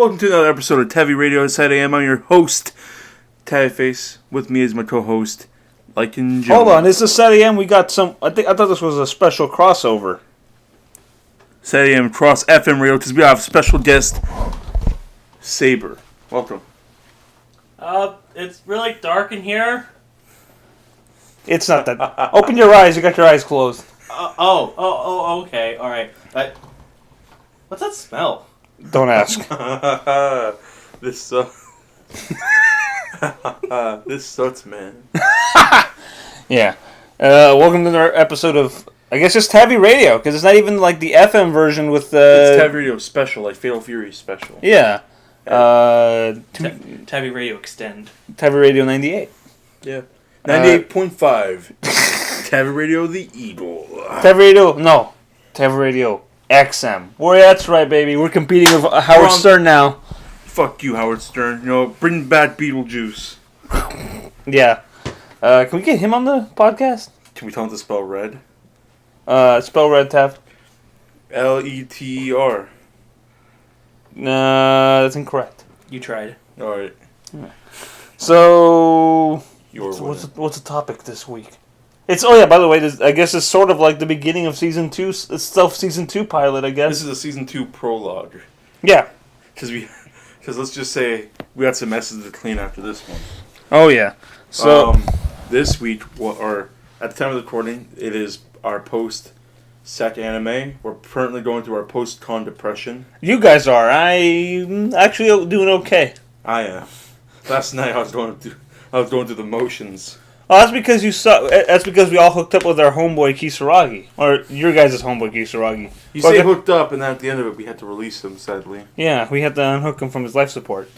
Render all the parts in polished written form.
Welcome to another episode of Taviradio Xm. I'm your host, Taviface. With me is my co-host, Lycan Jonze. Hold on, is this SatAM? We got some. I thought this was a special crossover. SatAM Cross FM Radio, because we have special guest, Saber. Welcome. It's really dark in here. It's not that. Open your eyes. You got your eyes closed. Okay, all right. What's that smell? Don't ask. This sucks. This sucks, man. Yeah. Welcome to another episode of, I guess, just Taviradio, because it's not even like the FM version with the. It's Taviradio special, like Fatal Fury special. Yeah. Taviradio Extend. Taviradio 98. Yeah. 98.5. Taviradio the Eagle. Taviradio Xm. Well, that's right, baby. We're competing with Howard Stern now. Fuck you, Howard Stern. You know, bring back Beetlejuice. Yeah. Can we get him on the podcast? Can we tell him to spell red? Spell red, Tav. Letter. That's incorrect. You tried. Alright. So what's the topic this week? By the way, I guess it's sort of like the beginning of season 2. It's season 2 pilot, I guess. This is a season 2 prologue. Yeah. Because let's just say we got some messes to clean after this one. Oh yeah. So this week, or at the time of the recording, it is our post SatAM Anime. We're currently going through our post-con depression. You guys are. I'm actually doing okay. I am. Last night I was going through the motions. Oh, that's because you saw. That's because we all hooked up with our homeboy Kisaragi, or your guys' homeboy Kisaragi. You say hooked up, and then at the end of it, we had to release him. Sadly. Yeah, we had to unhook him from his life support.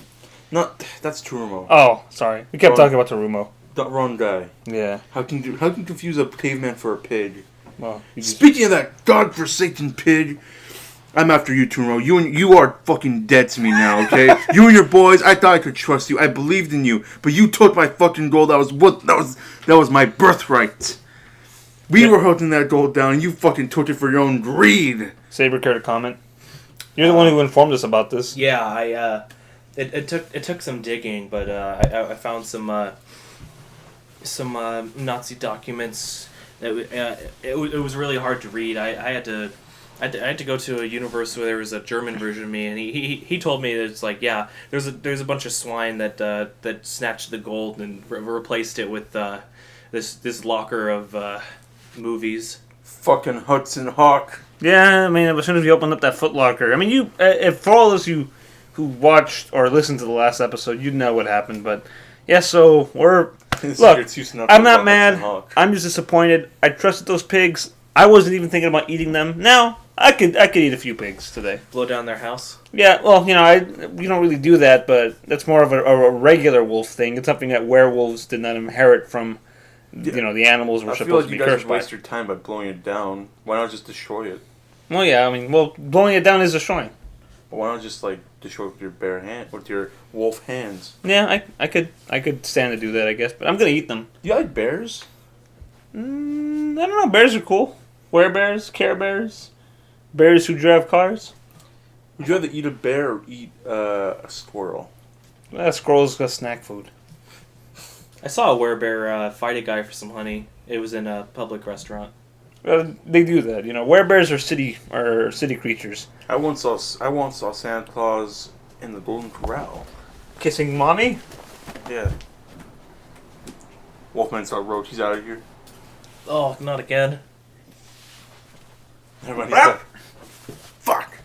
That's Turumo. Oh, sorry. We kept talking about Tarumo. The wrong guy. Yeah. How can you confuse a caveman for a pig? Well, speaking of that godforsaken pig, I'm after you, Turumo. You are fucking dead to me now, okay? You and your boys, I thought I could trust you. I believed in you, but you took my fucking gold. That was my birthright. We were holding that gold down, and you fucking took it for your own greed. Saber, care to comment? You're the one who informed us about this. Yeah, it took some digging, but I found some Nazi documents. It was really hard to read. I had to go to a universe where there was a German version of me, and he told me that it's like, yeah, there's a bunch of swine that snatched the gold and replaced it with this locker of movies. Fucking Hudson Hawk. Yeah, I mean, as soon as we opened up that Foot Locker, I mean, if for all those you who watched or listened to the last episode, you'd know what happened. But yeah, so look, I'm not mad. I'm just disappointed. I trusted those pigs. I wasn't even thinking about eating them. Now I could eat a few pigs today. Blow down their house? Yeah, well, we don't really do that, but that's more of a regular wolf thing. It's something that werewolves did not inherit from, the animals were supposed to be cursed by. I feel like you guys waste your time by blowing it down. Why not just destroy it? Well, yeah, blowing it down is destroying. But why not just destroy it with your bare hand, with your wolf hands? Yeah, I could stand to do that, I guess, but I'm gonna eat them. Do you like bears? I don't know. Bears are cool. Werebears, Care Bears, bears who drive cars. Would you rather eat a bear or eat a squirrel? Squirrel's got snack food. I saw a werebear fight a guy for some honey. It was in a public restaurant. They do that, Werebears are city creatures. I once saw Santa Claus in the Golden Corral. Kissing mommy? Yeah. Wolfman saw Roach. He's out of here. Oh, not again. Everybody ah! Fuck.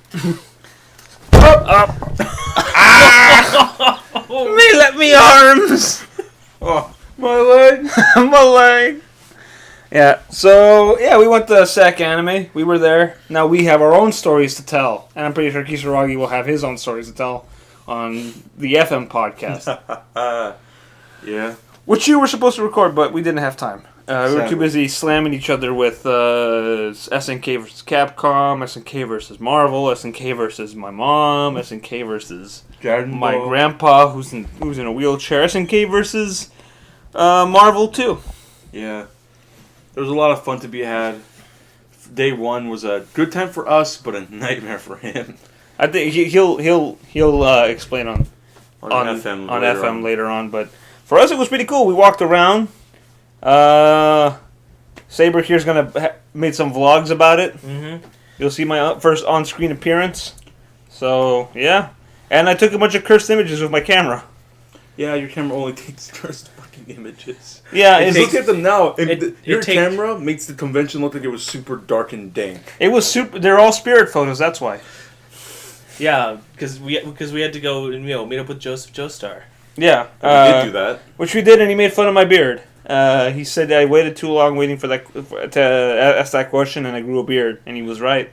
Up. Let me arms. Oh, my leg. My leg. Yeah, so, we went to SatAM Anime. We were there. Now we have our own stories to tell. And I'm pretty sure Kisaragi will have his own stories to tell on the FM podcast. Yeah. Which you were supposed to record, but we didn't have time. We were too busy slamming each other with SNK versus Capcom, SNK versus Marvel, SNK versus my mom, SNK versus my grandpa who's in a wheelchair, SNK versus Marvel too. Yeah. There was a lot of fun to be had. Day one was a good time for us, but a nightmare for him. I think he'll explain on FM later on. But for us, it was pretty cool. We walked around. Saber here's gonna made some vlogs about it. Mm-hmm. You'll see my first on-screen appearance. So yeah, and I took a bunch of cursed images with my camera. Yeah, your camera only takes cursed fucking images. Yeah, look at them now. Your take- camera makes the convention look like it was super dark and dank. it was super. They're all spirit photos. That's why. Yeah, because we had to go and meet up with Joseph Joestar. Yeah, We did do that. which we did, and he made fun of my beard. He said I waited too long waiting to ask that question, and I grew a beard, and he was right.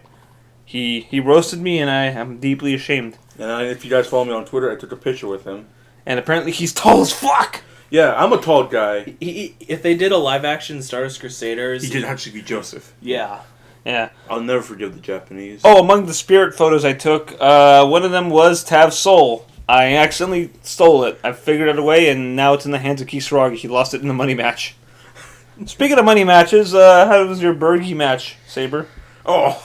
He roasted me, and I am deeply ashamed. And if you guys follow me on Twitter, I took a picture with him. And apparently he's tall as fuck! Yeah, I'm a tall guy. If they did a live action Stardust Crusaders, He did actually be Joseph. Yeah. Yeah. I'll never forgive the Japanese. Oh, among the spirit photos I took, one of them was Tav's soul. I accidentally stole it. I figured it away, and now it's in the hands of Kisaragi. He lost it in the money match. Speaking of money matches, how was your Bergie match, Saber? Oh.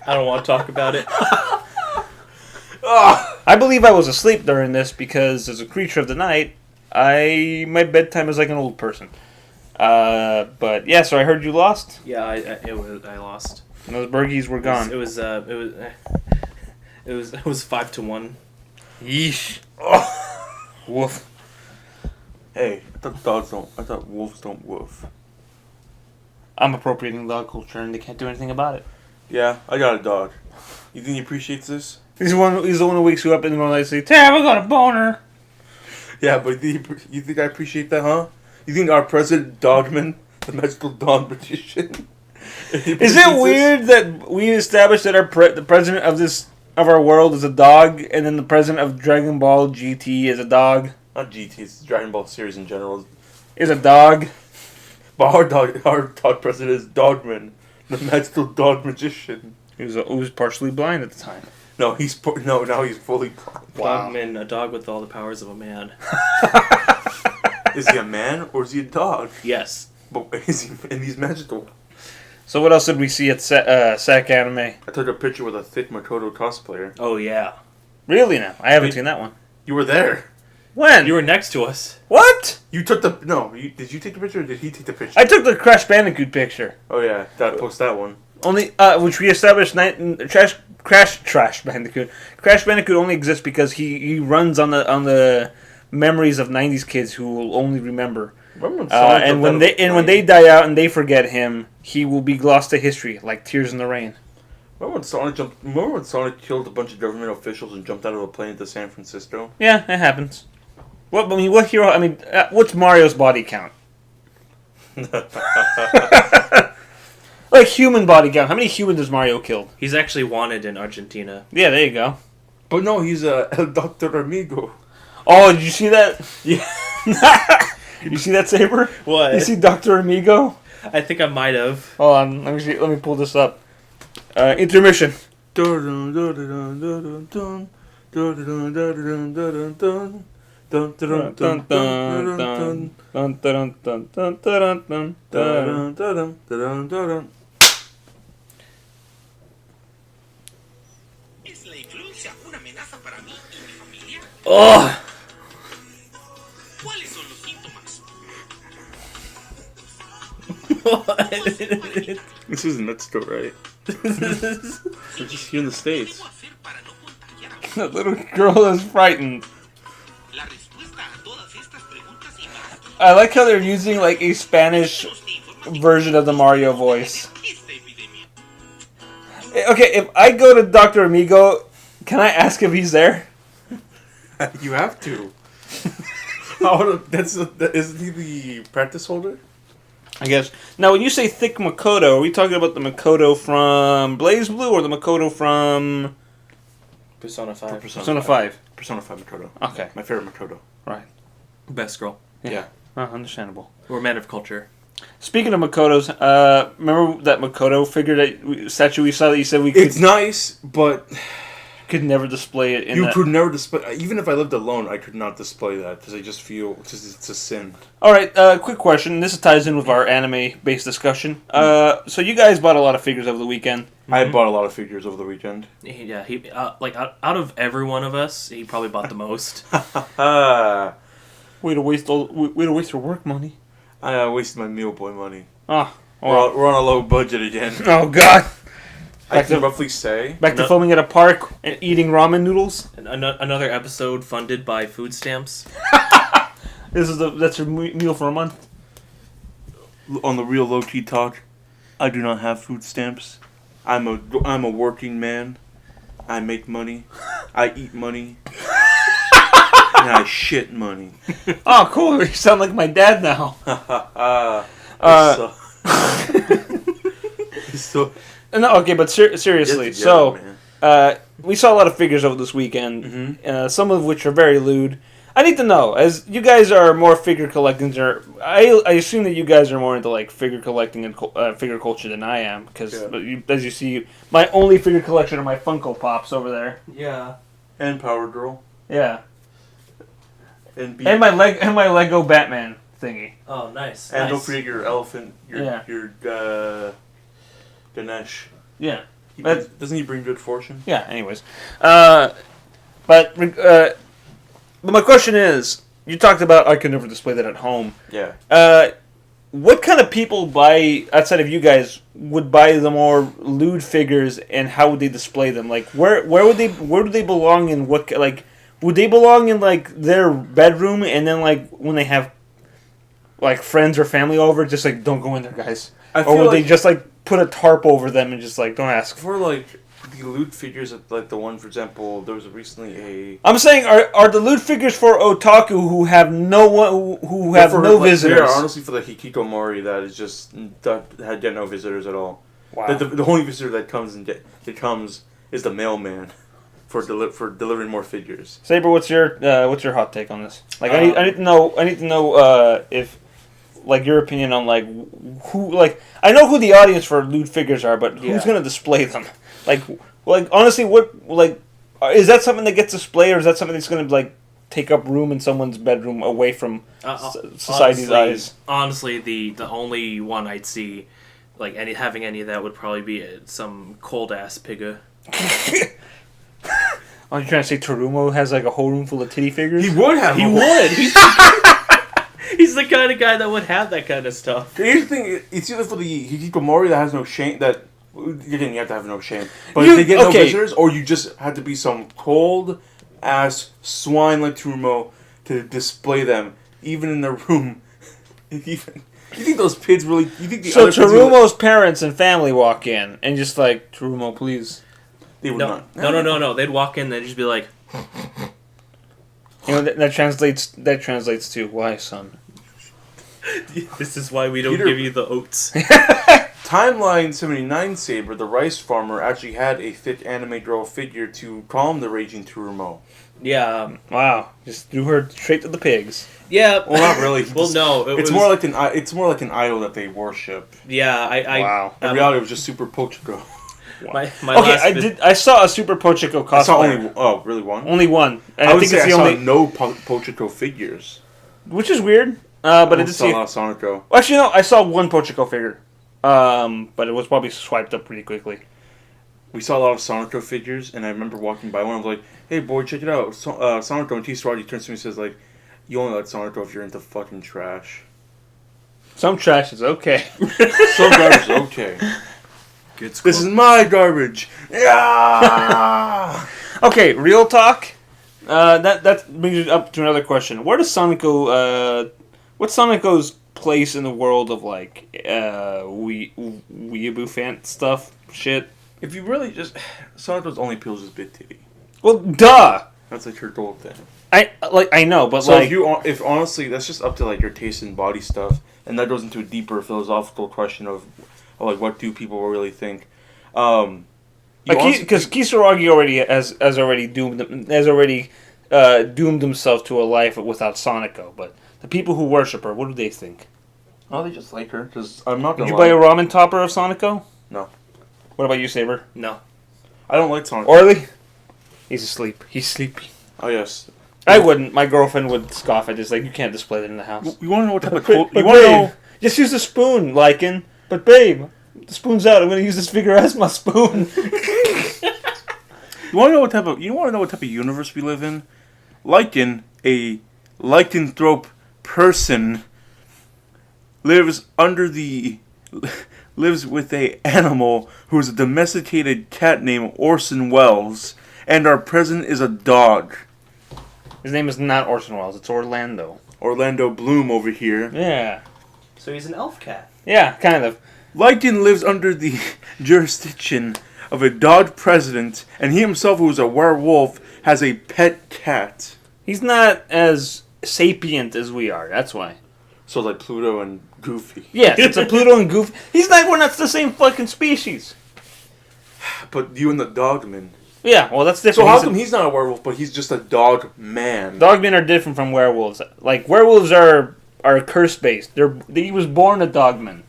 I don't want to talk about it. I believe I was asleep during this because, as a creature of the night, my bedtime is like an old person. But yeah, so I heard you lost. Yeah, I lost. And those Bergies were gone. It was 5-1. Yeesh. Woof. Hey, I thought wolves don't woof. I'm appropriating dog culture, and they can't do anything about it. Yeah, I got a dog. You think he appreciates this? He's the one who wakes you up in the morning and say, "Tav, I got a boner." Yeah, but you think I appreciate that, huh? You think our president, Dogman, the magical dog magician... Is it weird that we established that the president of our world is a dog, and then the president of Dragon Ball GT is a dog? Not GT, it's the Dragon Ball series in general. Is a dog. But our dog president is Dogman, the magical dog magician. He was partially blind at the time. No, now he's fully blind. Wow. Dogman, a dog with all the powers of a man. Is he a man or is he a dog? Yes. But he's magical. So what else did we see at SAC Anime? I took a picture with a thick Makoto cosplayer. Oh, yeah. Really now? I haven't seen that one. You were there. When? You were next to us. What? You took the... No, did you take the picture or did he take the picture? I took the Crash Bandicoot picture. Oh, yeah. Gotta post that one. Only, which we established, Crash Bandicoot. Crash Bandicoot only exists because he runs on the memories of 90s kids who will only remember. Remember when Sonic when they die out and they forget him, he will be glossed to history like Tears in the Rain. Remember when Sonic killed a bunch of government officials and jumped out of a plane to San Francisco? Yeah, it happens. What hero? I mean, what's Mario's body count? Like human body count. How many humans has Mario killed? He's actually wanted in Argentina. Yeah, there you go. But no, he's El Doctor Amigo. Oh, did you see that? Yeah. You see that, Saber? What? You see Dr. Amigo? I think I might have. Hold on, let me pull this up. Intermission. Oh! This isn't Mexico, right? We're just here in the States. The little girl is frightened. I like how they're using like a Spanish version of the Mario voice. Okay, if I go to Dr. Amigo, can I ask if he's there? You have to. Isn't he the practice holder? I guess. Now, when you say thick Makoto, are we talking about the Makoto from Blaze Blue or the Makoto from Persona 5. Persona 5? Persona 5 Makoto. Okay. My favorite Makoto. Right. Best girl. Yeah. Understandable. We're a man of culture. Speaking of Makotos, remember that Makoto figure statue we saw that you said we could... It's nice, but... could never display it. You could never display. Even if I lived alone, I could not display that because I just feel it's a sin. All right, quick question. This ties in with our anime-based discussion. So you guys bought a lot of figures over the weekend. I bought a lot of figures over the weekend. Yeah, he like out of every one of us, he probably bought the most. Way to waste your work money. I wasted my meal boy money. Oh, we're on a low budget again. Oh God. I can roughly say. Back to filming at a park and eating ramen noodles. And another episode funded by food stamps. That's your meal for a month. On the real low key talk, I do not have food stamps. I'm a working man. I make money. I eat money. And I shit money. Oh, cool! You sound like my dad now. No, okay, but seriously, we saw a lot of figures over this weekend, some of which are very lewd. I need to know, as you guys are more figure collecting, I assume that you guys are more into like figure collecting and figure culture than I am, because as you see, my only figure collection are my Funko Pops over there. Yeah. And Power Girl. Yeah. And my Lego Batman thingy. Oh, nice. And don't forget your elephant, your Ganesh. Yeah. Doesn't he bring good fortune? Yeah, anyways. But my question is, you talked about I could never display that at home. Yeah. What kind of people outside of you guys, would buy the more lewd figures, and how would they display them? Like, where do they belong in what, like, would they belong in, like, their bedroom, and then, like, when they have, like, friends or family over, just, like, don't go in there, guys? Or would they just, like, put a tarp over them and just, like, don't ask? For, like, the lewd figures, like the one, for example, there was recently a... I'm saying, are the lewd figures for otaku who have no visitors? Yeah, honestly, for the Hikikomori, that had no visitors at all. Wow. The only visitor that comes is the mailman for delivering more figures. Saber, what's your hot take on this? Like, I need to know if, like, your opinion on, like, who, like, I know who the audience for lewd figures are, but who's gonna display them? Like honestly, is that something that gets displayed, or is that something that's gonna, like, take up room in someone's bedroom away from society's eyes? Honestly, the only one I'd see, like, having any of that would probably be some cold ass pigga. Are you trying to say Terumo has, like, a whole room full of titty figures? He would have. He would. He's the kind of guy that would have that kind of stuff. Here's the thing: it's either for the Hikikomori that has no shame, that you have to have no shame, but if they get no visitors, or you just have to be some cold ass swine like Terumo to display them, even in their room. You think those kids really? You think so? Terumo's parents and family walk in and just like, Terumo, please. They would not. No. They'd walk in. They'd just be like. You know, that translates to, why, son? This is why we don't give you the oats. Timeline 79 Saber, the rice farmer, actually had a thick anime girl figure to calm the raging Terumo. Yeah. Wow. Just threw her straight to the pigs. Yeah. Well, not really. Well, no. It's more like an idol that they worship. Yeah. Wow. In reality, it was just Super Pochiko. I saw a Super Pochiko cosplay. I saw really one? Only one. And I think it's the only... saw no Pochiko figures. Which is weird. But I did see... a lot of Sonico. Well, actually, no. I saw one Pochiko figure. But it was probably swiped up pretty quickly. We saw a lot of Sonico figures, and I remember walking by one. I was like, "Hey, boy, check it out, Sonico." And T-Swarty turns to me and says, "Like, you only like Sonico if you're into fucking trash." Some trash is okay. Some garbage is okay. This is my garbage. Yeah. Okay, real talk. That brings it up to another question. Where does Sonico? What's Sonico's place in the world of, like, weeaboo fan stuff shit? If you really just... Sonico's only appeals is big titty. Well, duh! That's, like, her goal thing. I know, but, so like... if honestly, that's just up to, like, your taste in body stuff, and that goes into a deeper philosophical question of like, what do people really think? Because Kisaragi already has already doomed himself to a life without Sonico, but the people who worship her, what do they think? Oh, they just like her, because I'm not gonna Did you buy a ramen topper of Sonico? No. What about you, Saber? No. I don't like Sonico. Orly? He's asleep. He's sleepy. Oh, yes. I wouldn't. My girlfriend would scoff at this. Like, you can't display that in the house. You want to know what type of But you want to know? just use the spoon, Lycan. But babe, the spoon's out. I'm going to use this figure as my spoon. You want to know what type of universe we live in? Lycan, a lycanthrope person, lives with a animal who is a domesticated cat named Orson Welles, and our president is a dog. His name is not Orson Welles. It's Orlando. Orlando Bloom over here. Yeah. So he's an elf cat. Yeah, kind of. Lycan lives under the jurisdiction of a dog president, and he himself, who is a werewolf, has a pet cat. He's not as sapient as we are. That's why. So like Pluto and Goofy. Yes, it's a Pluto and Goofy. We're not the same fucking species. But you and the dogman. Yeah, well, that's different. So how come he's not a werewolf, but he's just a dog man? Dogmen are different from werewolves. Like, werewolves are curse-based. He was born a dogman.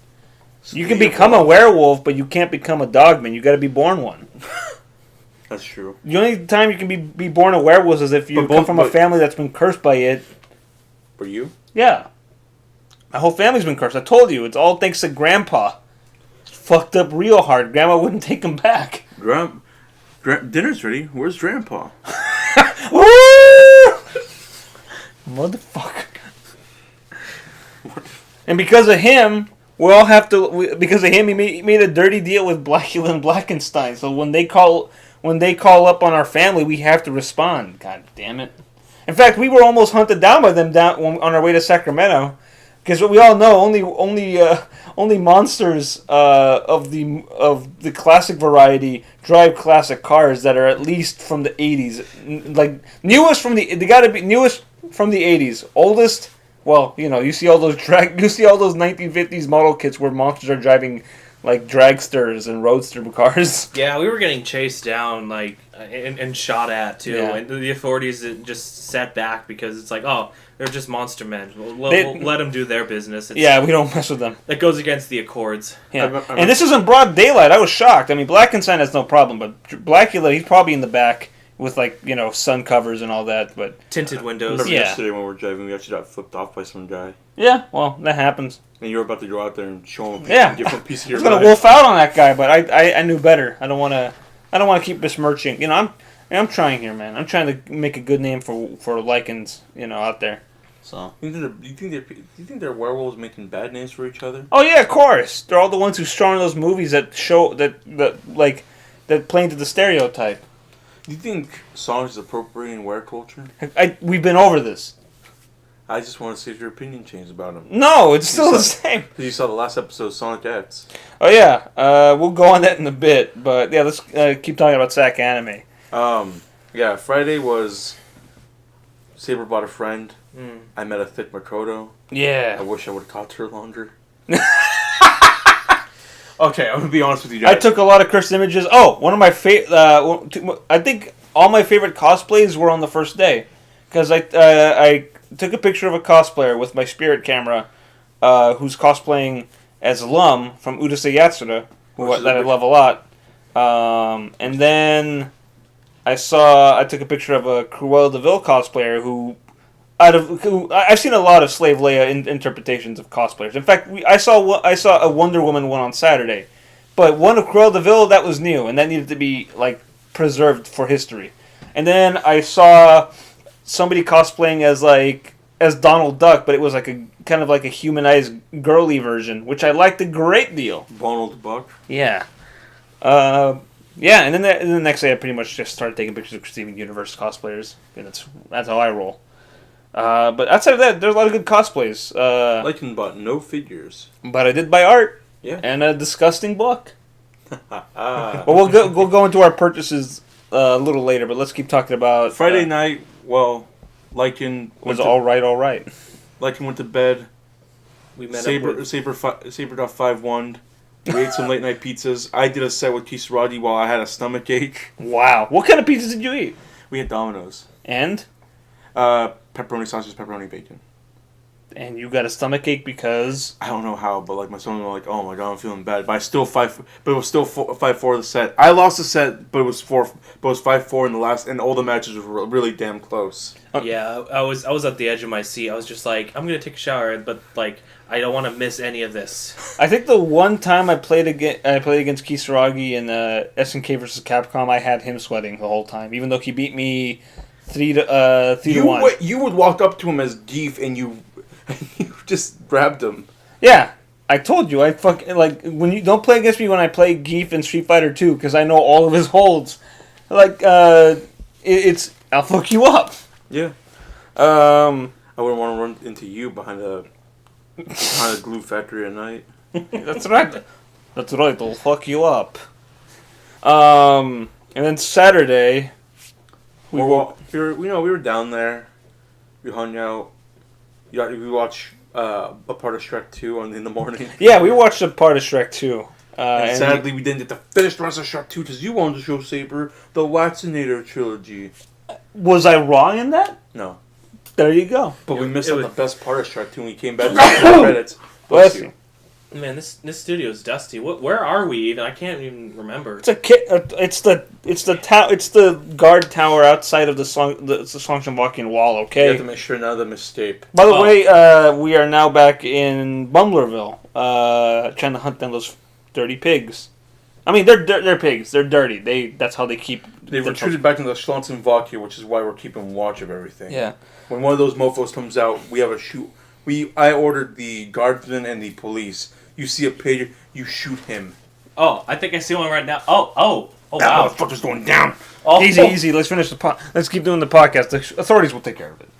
You can become a werewolf, but you can't become a dogman. You got to be born one. That's true. The only time you can be born a werewolf is if you come from a family that's been cursed by it. For you? Yeah. My whole family's been cursed. I told you. It's all thanks to Grandpa. Fucked up real hard. Grandma wouldn't take him back. Dinner's ready. Where's Grandpa? Motherfucker. And because of him, we all have to. Because of him, he made a dirty deal with Blackula and Blackenstein. So when they call up on our family, we have to respond. God damn it! In fact, we were almost hunted down by them on our way to Sacramento. Because we all know, only monsters of the classic variety drive classic cars that are at least from the 80s. Like they gotta be newest from the 80s. Oldest, well, you see all those 1950s model kits where monsters are driving like dragsters and roadster cars. Yeah, we were getting chased down and shot at too, Yeah. and the authorities just sat back because it's like, oh, they're just monster men. We'll let them do their business. We don't mess with them. That goes against the Accords. Yeah, and this is in broad daylight. I was shocked. I mean, Blackenstein has no problem, but Blackula, he's probably in the back with sun covers and all that. But tinted windows. Remember yesterday when we were driving, we actually got flipped off by some guy. Yeah, well, that happens. And you were about to go out there and show him a different piece of your life. I was gonna wolf out on that guy, but I knew better. I don't want to keep besmirching. I'm trying here, man. I'm trying to make a good name for Lycans, out there. So. Do you think they're werewolves making bad names for each other? Oh yeah, of course. They're all the ones who star in those movies that show that play into the stereotype. Do you think songs is appropriating were culture? We've been over this. I just want to see if your opinion changed about them. No, it's still the same. Because you saw the last episode of Sonic X. Oh yeah, we'll go on that in a bit, but yeah, let's keep talking about SatAM. Yeah, Friday was Saber bought a friend. I met a thick Makoto. Yeah. I wish I would have caught her longer. Okay, I'm going to be honest with you guys. I took a lot of cursed images. Oh, one of my I think all my favorite cosplays were on the first day. Because I took a picture of a cosplayer with my spirit camera who's cosplaying as Lum from Urusei Yatsura, that I love a lot. And then I took a picture of a Cruella de Vil cosplayer who I've seen a lot of Slave Leia interpretations of cosplayers. In fact, I saw a Wonder Woman one on Saturday, but one of Cruella de Vil that was new and that needed to be preserved for history. And then I saw somebody cosplaying as Donald Duck, but it was a kind of a humanized girly version, which I liked a great deal. Donald Duck. Yeah. And then the next day I pretty much just started taking pictures of Steven Universe cosplayers, and that's how I roll. But outside of that, there's a lot of good cosplays. Lycan bought no figures. But I did buy art. Yeah. And a disgusting book. Well, we'll go into our purchases a little later, but let's keep talking about... Friday night, well, Lycan... was all right. Lycan went to bed. We met Saber got 5-1. We ate some late night pizzas. I did a set with Kisaragi while I had a stomach ache. Wow. What kind of pizzas did you eat? We had Domino's. And? Pepperoni sausage, pepperoni bacon. and you got a stomachache because I don't know how, but like my son was like, "Oh my god, I'm feeling bad." But I still but it was still 5-4 the set. I lost the set, but it was 5-4 in the last, and all the matches were really damn close. Yeah, I was at the edge of my seat. I was just like, I'm gonna take a shower, but like I don't want to miss any of this. I think the one time I played against Kisaragi in SNK versus Capcom, I had him sweating the whole time, even though he beat me 3-1. You would walk up to him as Geef and you just grabbed him. Yeah, I told you. I fucking like when you don't play against me when I play Geef in Street Fighter 2 because I know all of his holds. Like it's I'll fuck you up. Yeah. I wouldn't want to run into you behind a glue factory at night. That's right. That's right. I'll fuck you up. And then Saturday, we were down there. We hung out. We watched a part of Shrek 2 in the morning. Yeah, we watched a part of Shrek 2. And sadly, we didn't get to finish the rest of Shrek 2 because you wanted to show Saber the Watsinator trilogy. Was I wrong in that? No. There you go. But we missed out the best part of Shrek 2 when we came back to the credits. Bless you. Man, this studio is dusty. Where are we even? I can't even remember. It's the guard tower outside of the Songsham Wall. Okay. You have to make sure none of them escape. By the way, we are now back in Bumblerville, trying to hunt down those dirty pigs. I mean, they're pigs. They're dirty. That's how they keep. They've retreated back into the Schlanzen Vakia, which is why we're keeping watch of everything. Yeah. When one of those mofos comes out, we have a shoot. I ordered the guardsmen and the police. You see a pig, you shoot him. Oh, I think I see one right now. Oh, that wow. motherfucker's going down. Oh, Easy. Let's finish let's keep doing the podcast. The authorities will take care of it.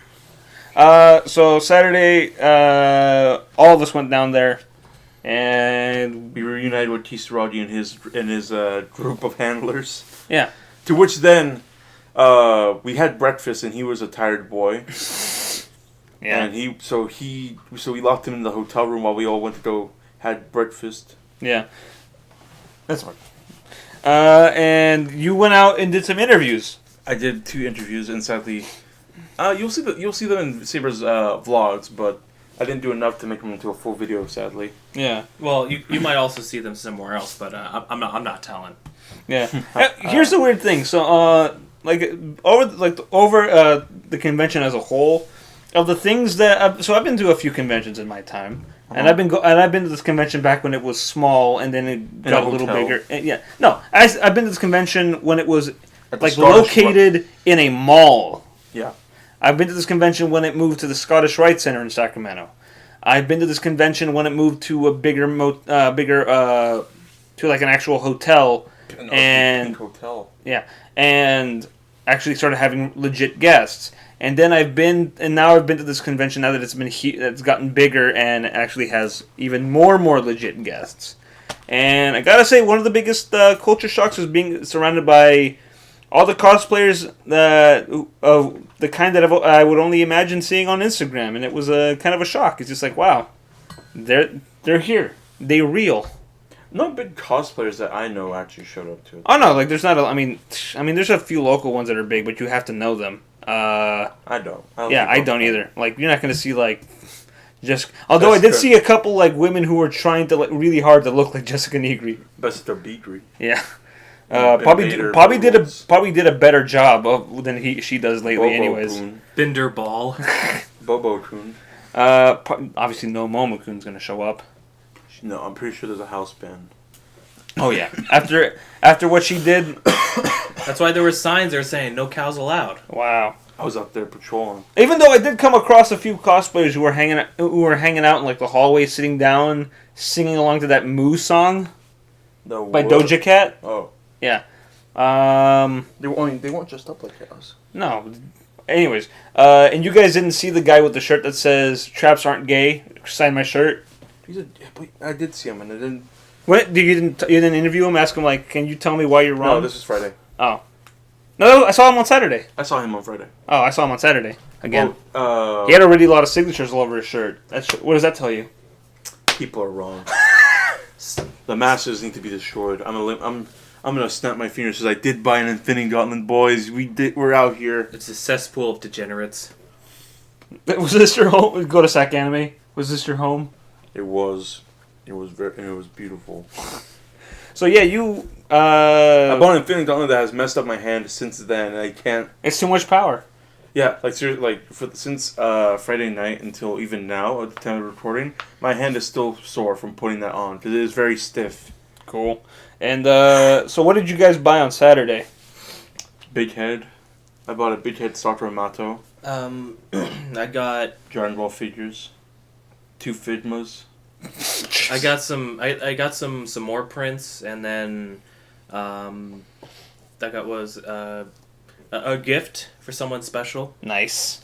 So Saturday, all of us went down there, and we reunited with Kisaragi and his group of handlers. Yeah. To which then we had breakfast, and he was a tired boy. Yeah. And we locked him in the hotel room while we all went to go had breakfast. Yeah. That's fine. And you went out and did some interviews. I did 2 interviews, and sadly, you'll see them in Saber's vlogs, but I didn't do enough to make them into a full video, sadly. Yeah. Well, you might also see them somewhere else, but I'm not telling. Yeah. Here's the weird thing. So over the convention as a whole, of the things that I've been to a few conventions in my time, and I've been to this convention back when it was small, and then it got a little bigger. I've been to this convention when it was like located in a mall. Yeah. I've been to this convention when it moved to the Scottish Rite Center in Sacramento. I've been to this convention when it moved to a bigger to like an actual hotel and hotel. And actually started having legit guests. And then I've been to this convention now that it's gotten bigger and actually has even more legit guests. And I gotta say, one of the biggest culture shocks was being surrounded by all the cosplayers of the kind that I would only imagine seeing on Instagram, and it was a kind of a shock. It's just like, wow, they're here, they're real. No big cosplayers that I know actually showed up to it. Oh no, like there's not. I mean, there's a few local ones that are big, but you have to know them. I don't. I don't either. Like, you're not going to see, like, just... Although I did see a couple, like, women who were trying to, like, really hard to look like Jessica Negri. Best Negri. Yeah. Probably did a better job than she does lately, Bobo anyways. Kun. Binder Ball. Bobo Kun. Obviously, no Momo-kun's going to show up. No, I'm pretty sure there's a house band. Oh, yeah. After what she did... That's why there were signs there saying, no cows allowed. Wow. I was out there patrolling. Even though I did come across a few cosplayers who were hanging out in, like, the hallway, sitting down, singing along to that Moo song by Doja Cat. Oh. Yeah. They weren't dressed up like cows. No. Anyways, and you guys didn't see the guy with the shirt that says "Traps aren't gay." Sign my shirt. I did see him, and I didn't. What? You didn't interview him? Ask him, like, can you tell me why you're wrong? No, this is Friday. Oh. No, I saw him on Saturday. I saw him on Friday. Oh, I saw him on Saturday. Again. Well, he had already a lot of signatures all over his shirt. What does that tell you? People are wrong. The masses need to be destroyed. I'm gonna snap my fingers because I did buy an Infinity Gauntlet, boys. We're out here. It's a cesspool of degenerates. Was this your home? Go to SAC Anime. Was this your home? It was beautiful. So yeah, you. I bought an Infinity Gauntlet that has messed up my hand since then. And I can't. It's too much power. Yeah, like seriously, since Friday night until even now at the time of recording, my hand is still sore from putting that on because it is very stiff. Cool. And so, what did you guys buy on Saturday? Big Head. I bought a Big Head Sakura Mato. I got Dragon Ball figures. 2 Figmas. I got some. I got some more prints, and then that was a gift for someone special. Nice.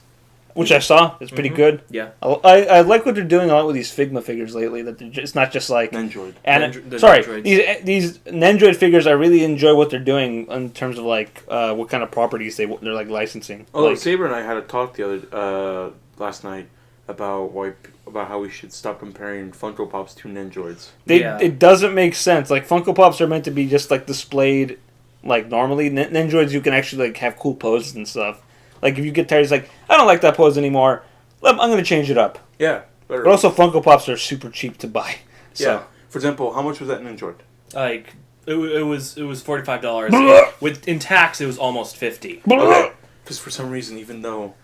Which I saw. It's pretty good. Yeah. I like what they're doing a lot with these Figma figures lately. That it's not just like Nendroid. These Nendroid figures. I really enjoy what they're doing in terms of like what kind of properties they're like licensing. Oh, like, Saber and I had a talk the other last night about how we should stop comparing Funko Pops to Nendroids. It doesn't make sense. Like Funko Pops are meant to be just like displayed like normally. Nendroids you can actually like have cool poses and stuff. Like, if you get tired, it's like, I don't like that pose anymore. I'm going to change it up. Yeah. But also, Funko Pops are super cheap to buy. So. Yeah. For example, how much was that in Nendroid? Like, it was $45. In tax, it was almost $50. Because for some reason, even though...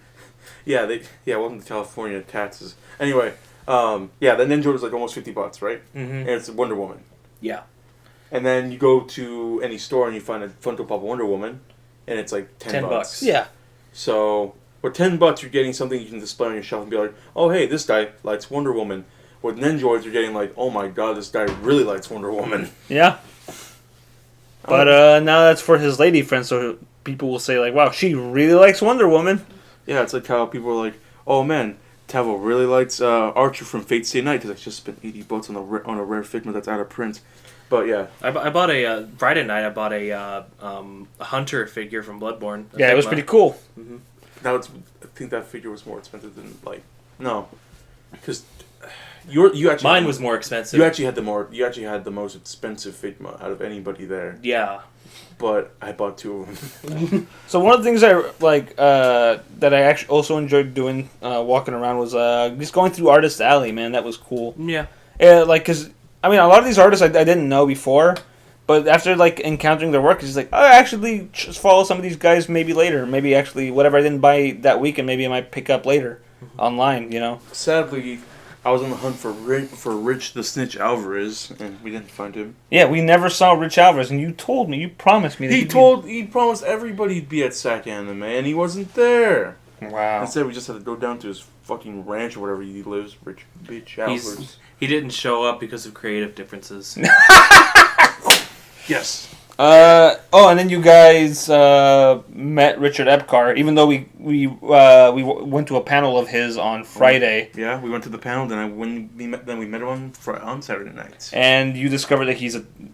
welcome to California, taxes. Anyway, the Nendroid was like almost $50, right? Mm-hmm. And it's Wonder Woman. Yeah. And then you go to any store and you find a Funko Pop Wonder Woman, and it's like $10. Yeah. So, for $10, you're getting something you can display on your shelf and be like, oh, hey, this guy likes Wonder Woman. With Nendroids, you're getting like, oh my god, this guy really likes Wonder Woman. Yeah. But now that's for his lady friend, so people will say like, wow, she really likes Wonder Woman. Yeah, it's like how people are like, oh man, Tavo really likes Archer from Fate Stay Night because I just spent $80 on a rare Figma that's out of print. But yeah, I bought a Friday night. I bought a Hunter figure from Bloodborne. Yeah, it was pretty cool. Mm-hmm. I think that figure was more expensive than because you actually mine was more expensive. You actually had the most expensive Figma out of anybody there. Yeah, but I bought 2 of them. So one of the things I like that I actually also enjoyed doing walking around was just going through Artist Alley. Man, that was cool. Yeah, because. I mean, a lot of these artists I didn't know before, but after like encountering their work, it's just like I actually just follow some of these guys maybe later. Maybe actually whatever I didn't buy that week, and maybe I might pick up later online. You know. Sadly, I was on the hunt for Rich the Snitch Alvarez, and we didn't find him. Yeah, we never saw Rich Alvarez, and you promised me that he promised everybody he'd be at SAC Anime, and he wasn't there. Wow. Instead, we just had to go down to his fucking ranch or wherever he lives, Rich Bitch Alvarez. He didn't show up because of creative differences. Yes. And then you guys met Richard Epcar, even though we went to a panel of his on Friday. Yeah, we went to the panel. Then we met him on Saturday nights. And you discovered that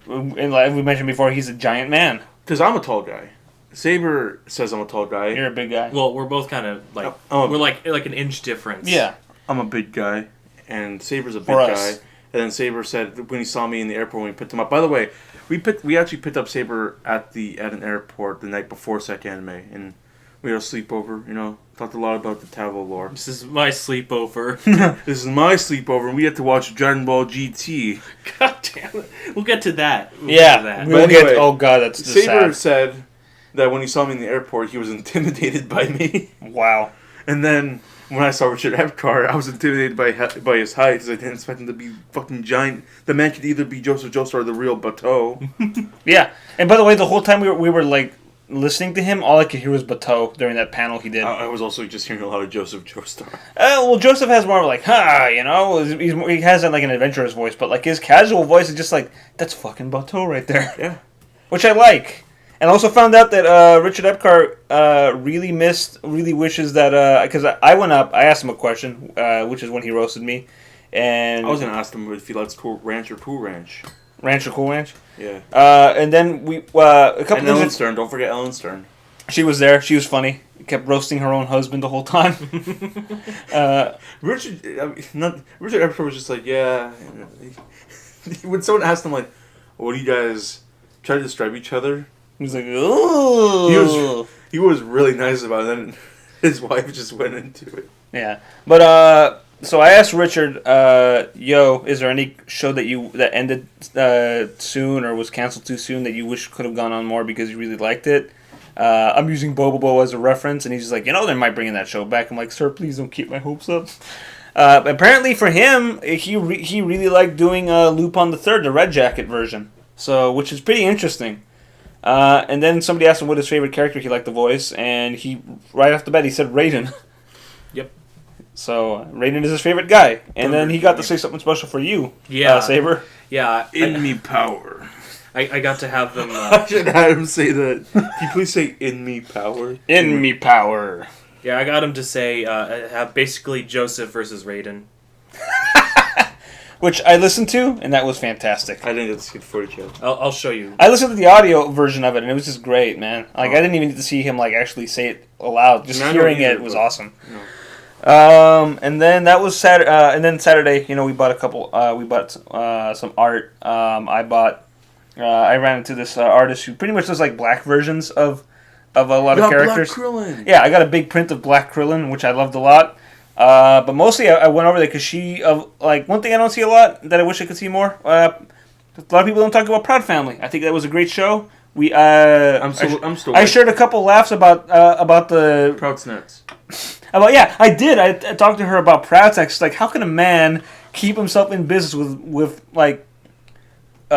like we mentioned before, he's a giant man. Because I'm a tall guy. Saber says I'm a tall guy. You're a big guy. Well, we're both kind of like we're like an inch difference. Yeah. I'm a big guy, and Saber's a big guy. And then Saber said when he saw me in the airport when we picked him up. By the way, we actually picked up Saber at an airport the night before SAC Anime, and we had a sleepover. You know, talked a lot about the Tavo lore. This is my sleepover. This is my sleepover, and we had to watch Dragon Ball GT. God damn it! We'll get to that. Oh god, that's just Saber sad. said that when he saw me in the airport, he was intimidated by me. Wow. And then when I saw Richard Epcar, I was intimidated by his height because I didn't expect him to be fucking giant. The man could either be Joseph Joestar or the real Bateau. Yeah. And by the way, the whole time we were like listening to him, all I could hear was Bateau during that panel he did. I was also just hearing a lot of Joseph Joestar. Well, Joseph has more of like, you know, he has like an adventurous voice, but like his casual voice is just like, that's fucking Bateau right there. Yeah. Which I like. And I also found out that Richard Epcar really wishes that, because I went up, I asked him a question, which is when he roasted me, and... I was going to ask him if he likes Cool Ranch or Cool Ranch. Ranch or Cool Ranch? Yeah. And then a couple and Ellen Stern, don't forget Ellen Stern. She was there, she was funny, kept roasting her own husband the whole time. Richard Epcar was just like, yeah. When someone asked him, like, what do you guys try to describe each other? He was like, ooh. He was really nice about it, and his wife just went into it. Yeah, but so I asked Richard, is there any show that ended soon or was canceled too soon that you wish could have gone on more because you really liked it? I'm using Bobobo as a reference, and he's just like, they might bring that show back. I'm like, sir, please don't keep my hopes up. Apparently for him, he really liked doing Lupin the Third, the Red Jacket version, which is pretty interesting. And then somebody asked him what his favorite character he liked the voice, and he right off the bat he said Raiden. Yep. So Raiden is his favorite guy, and then he got to say something special for you, Saber. Yeah, in me power. I got to have them. I should have him say that. Can you please say "in me power"? In me power. Yeah, I got him to say have basically Joseph versus Raiden. Which I listened to, and that was fantastic. I didn't get to see the footage yet. I'll show you. I listened to the audio version of it, and it was just great, man. I didn't even get to see him actually say it aloud. Just hearing it was awesome. No. And then that was Saturday. And then Saturday, we bought some art. I ran into this artist who pretty much does black versions of a lot of characters. Black Krillin. Yeah, I got a big print of Black Krillin, which I loved a lot. But mostly I went over there because one thing I don't see a lot that I wish I could see more. A lot of people don't talk about Proud Family. I think that was a great show. I shared a couple laughs about the Proud Snacks. I did. I talked to her about Proud Snacks. Like, how can a man keep himself in business with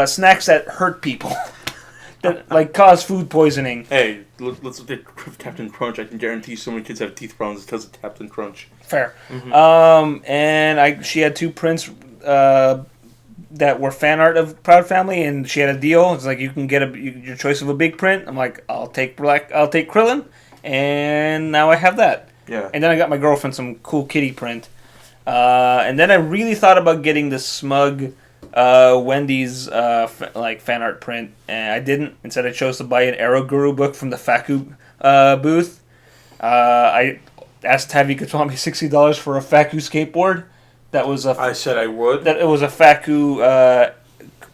snacks that hurt people, that cause food poisoning? Hey, let's look at Captain Crunch. I can guarantee so many kids have teeth problems because of Captain Crunch. Fair. Mm-hmm. And she had two prints that were fan art of Proud Family, and she had a deal. It's like you can get your choice of a big print. I'm like, I'll take Krillin, and now I have that. Yeah. And then I got my girlfriend some cool kitty print. And then I really thought about getting the Smug Wendy's fan art print, and I didn't. Instead, I chose to buy an Arrow Guru book from the Faku booth. I asked Tavi to tell me $60 for a Faku skateboard. I said I would. That it was a Faku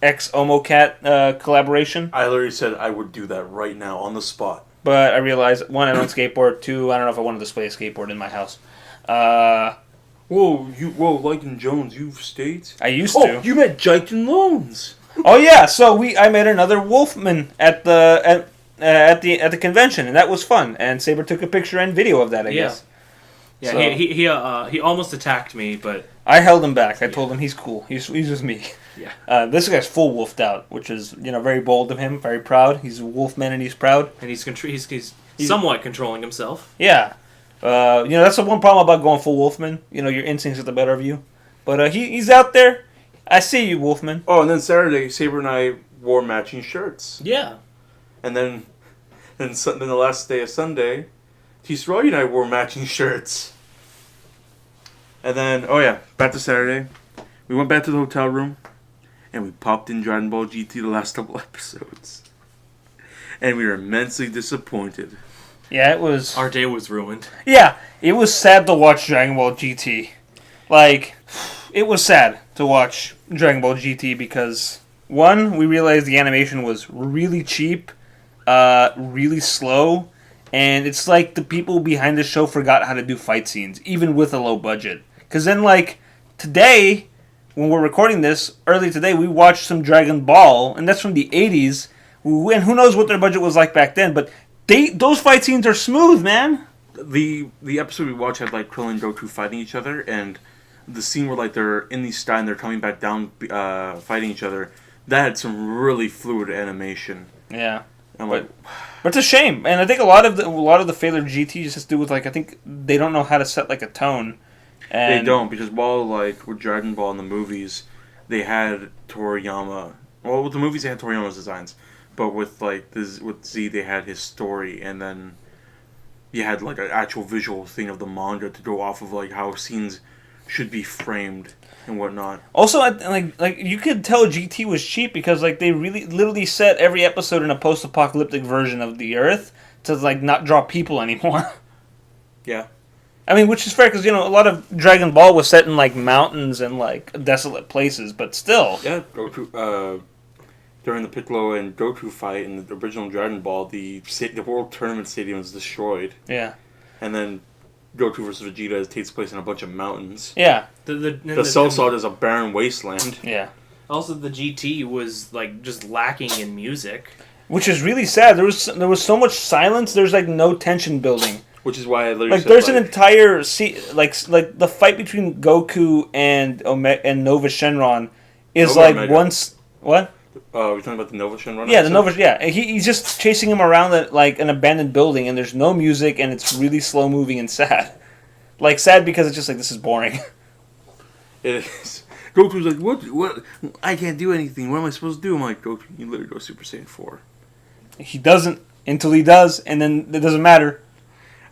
X Omocat collaboration. I literally said I would do that right now on the spot. But I realized, one, I don't skateboard. Two, I don't know if I want to display a skateboard in my house. Lycan Jonze, you've stayed? I used to. You met Jaikin Loans. Oh yeah, so I met another Wolfman at the convention, and that was fun. And Saber took a picture and video of that, I guess. Yeah, so, he almost attacked me, but I held him back. I told him he's cool. He's with me. Yeah. This guy's full wolfed out, which is very bold of him. Very proud. He's a wolfman and he's proud. And he's somewhat controlling himself. Yeah. That's the one problem about going full wolfman. Your instincts get the better of you. But he's out there. I see you, Wolfman. Oh, and then Saturday, Saber and I wore matching shirts. Yeah. And then the last day of Sunday, T-Roy and I wore matching shirts. And then, back to Saturday. We went back to the hotel room, and we popped in Dragon Ball GT the last couple episodes. And we were immensely disappointed. Yeah, it was... Our day was ruined. Yeah, it was sad to watch Dragon Ball GT. It was sad to watch Dragon Ball GT because, one, we realized the animation was really cheap, really slow, and it's like the people behind the show forgot how to do fight scenes, even with a low budget. Because then, today, when we're recording this, early today, we watched some Dragon Ball, and that's from the 80s, and who knows what their budget was like back then, but those fight scenes are smooth, man. The episode we watched had, Krillin and Goku fighting each other, and the scene where, they're in the sky and they're coming back down, fighting each other, that had some really fluid animation. Yeah. But it's a shame, and I think a lot of the failure of GT just has to do with I think they don't know how to set a tone. And they don't, because while with Dragon Ball in the movies, they had Toriyama. Well, with the movies they had Toriyama's designs, but with with Z they had his story, and then you had an actual visual thing of the manga to go off of how scenes should be framed and whatnot. Also, you could tell GT was cheap because they really literally set every episode in a post-apocalyptic version of the Earth to not draw people anymore. Yeah. I mean, which is fair because a lot of Dragon Ball was set in mountains and desolate places, but still. Yeah, Goku. During the Piccolo and Goku fight in the original Dragon Ball, the World Tournament Stadium was destroyed. Yeah. And then Goku versus Vegeta takes place in a bunch of mountains. Yeah. The Cell Salt is a barren wasteland. Yeah. Also, the GT was like just lacking in music, which is really sad. There was so much silence. There's like no tension building. Which is why I literally like said, there's an entire like the fight between Goku and Nova Shenron is Nova like Omega. once what? We're talking about the Nova Shenron. Yeah, the Nova. Yeah, he's just chasing him around like an abandoned building, and there's no music, and it's really slow moving and sad. Like sad because it's just like this is boring. It is. Goku's like, what? I can't do anything. What am I supposed to do? I'm like, Goku, you literally go Super Saiyan 4. He doesn't until he does, and then it doesn't matter.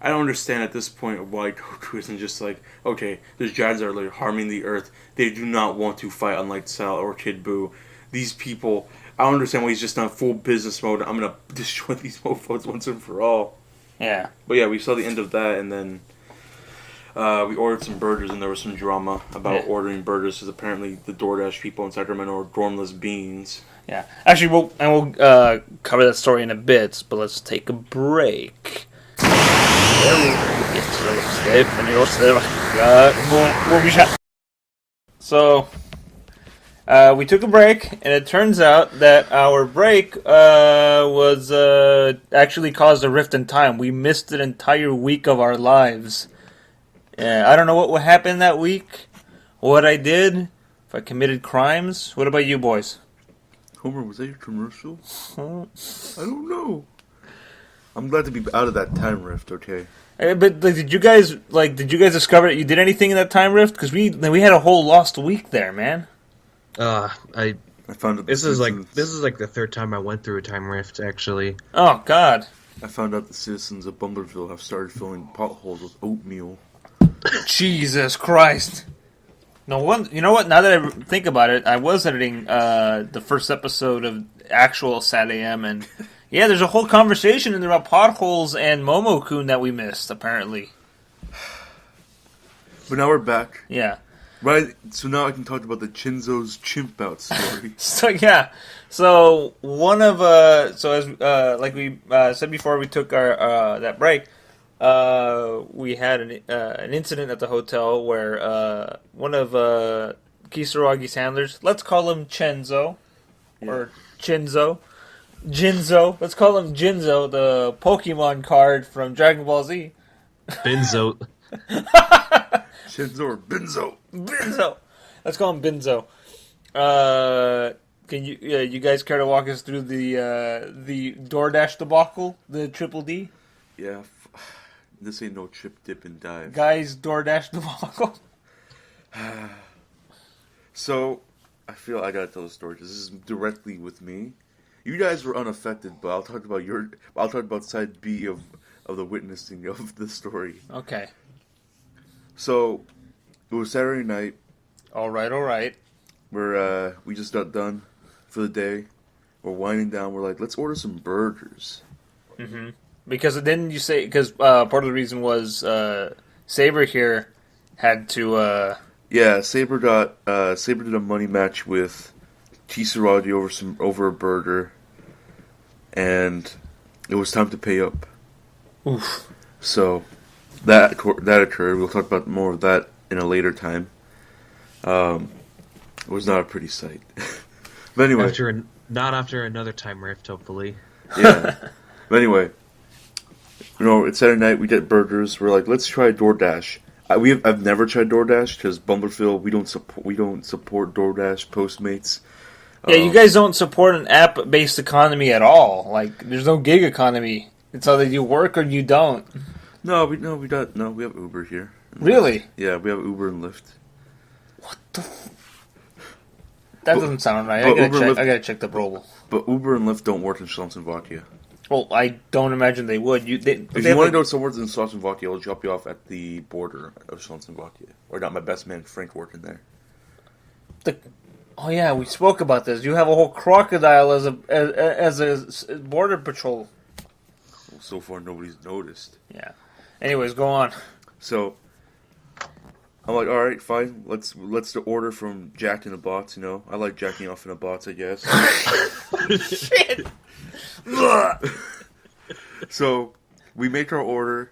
I don't understand at this point why Goku isn't just like, okay, there's giants that are like harming the Earth. They do not want to fight, unlike Cell or Kid Buu. These people, I don't understand why he's just not full business mode. I'm gonna destroy these mofos once and for all. Yeah. But yeah, we saw the end of that, and then we ordered some burgers, and there was some drama about ordering burgers because apparently the DoorDash people in Sacramento are dormless beings. Yeah. Actually, we'll cover that story in a bit, but let's take a break. So, we took a break, and it turns out that our break was actually caused a rift in time. We missed an entire week of our lives. I don't know what happened that week, what I did, if I committed crimes. What about you boys? Homer, was that your commercial? I don't know. I'm glad to be out of that time rift, okay? But did you guys discover that you did anything in that time rift? Because we had a whole lost week there, man. I found out this is like the third time I went through a time rift, actually. Oh God! I found out the citizens of Bumbleville have started filling potholes with oatmeal. Jesus Christ! No one. You know what? Now that I think about it, I was editing the first episode of actual SatAM, and yeah, there's a whole conversation in there about potholes and Momo-kun that we missed, apparently. But now we're back. Yeah. Right, so now I can talk about the Chinzo's chimp out story. So one of so as like we said before, we took our that break. We had an incident at the hotel where one of Kisaragi's handlers, let's call him Chenzo, or Jinzo. Let's call him Jinzo, the Pokemon card from Dragon Ball Z. Benzo. Shinzo or Benzo. Benzo. Let's call him Benzo. Can you guys care to walk us through the DoorDash debacle, the Triple D? Yeah, this ain't no trip, dip, and dive. Guys, DoorDash debacle. So, I feel I gotta tell the story because this is directly with me. You guys were unaffected, but I'll talk about side B of the witnessing of the story. Okay. So, it was Saturday night. All right. We just got done for the day. We're winding down. We're like, let's order some burgers. Mm-hmm. Because didn't you say? Because part of the reason was Saber here had to. Yeah, Saber did a money match with Taviradio over a burger, and it was time to pay up. Oof. So that occurred. We'll talk about more of that in a later time. It was not a pretty sight. But anyway, not after another time rift, hopefully. Yeah. But anyway, it's Saturday night. We get burgers. We're like, let's try DoorDash. I've never tried DoorDash because Bumbleville we don't support DoorDash, Postmates. Yeah, you guys don't support an app-based economy at all. Like, there's no gig economy. It's either you work or you don't. We have Uber here. Really? Yeah, we have Uber and Lyft. What the? That doesn't sound right. I gotta check the Brobel. But Uber and Lyft don't work in Czechoslovakia. Well, I don't imagine they would. If you want to go somewhere in Czechoslovakia, I'll drop you off at the border of Czechoslovakia. Or got my best man Frank working there. Oh yeah, we spoke about this. You have a whole crocodile as a border patrol. Well, so far nobody's noticed. Yeah. Anyways, go on. So I'm like, all right, fine. Let's order from Jack in the Box. I like jacking off in a box, I guess. Shit. So we make our order,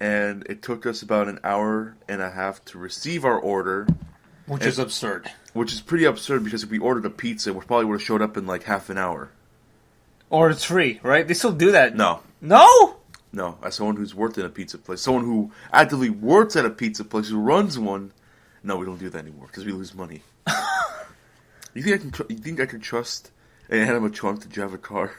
and it took us about an hour and a half to receive our order. Which is absurd. Which is pretty absurd because if we ordered a pizza, we probably would have showed up in like half an hour. Or it's free, right? They still do that. No. No? No. As someone who's worked in a pizza place, someone who actively works at a pizza place, who runs one, no, we don't do that anymore because we lose money. You think I can trust an animatronic to drive a car?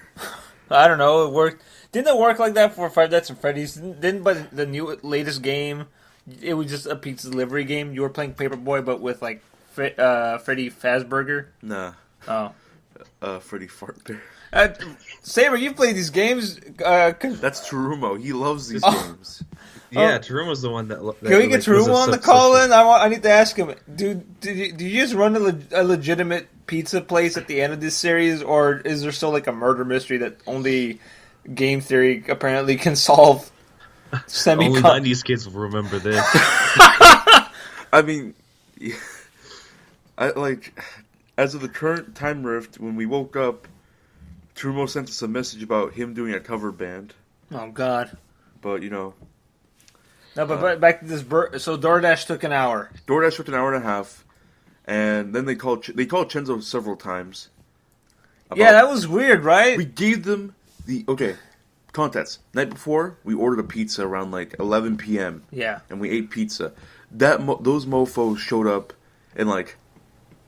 I don't know. It worked. Didn't it work like that for Five Nights at Freddy's? Didn't but the latest game, it was just a pizza delivery game. You were playing Paperboy, but with like Freddy Fazburger. Nah. Oh. Freddy Fartbear. Saber, you played these games. That's Terumo. He loves these games. Yeah, Terumo's the one that. Can we get Terumo on the call in? I need to ask him. Do you just run a legitimate pizza place at the end of this series, or is there still like a murder mystery that only game theory apparently can solve? Only 90s kids will remember this. I mean, as of the current time rift, when we woke up, Terumo sent us a message about him doing a cover band. Oh God! But No, but back to this. So DoorDash took an hour. DoorDash took an hour and a half, and then they called Chenzo several times. Yeah, that was weird, right? We gave them context. Night before, we ordered a pizza around like 11 p.m. Yeah, and we ate pizza. Those mofos showed up in like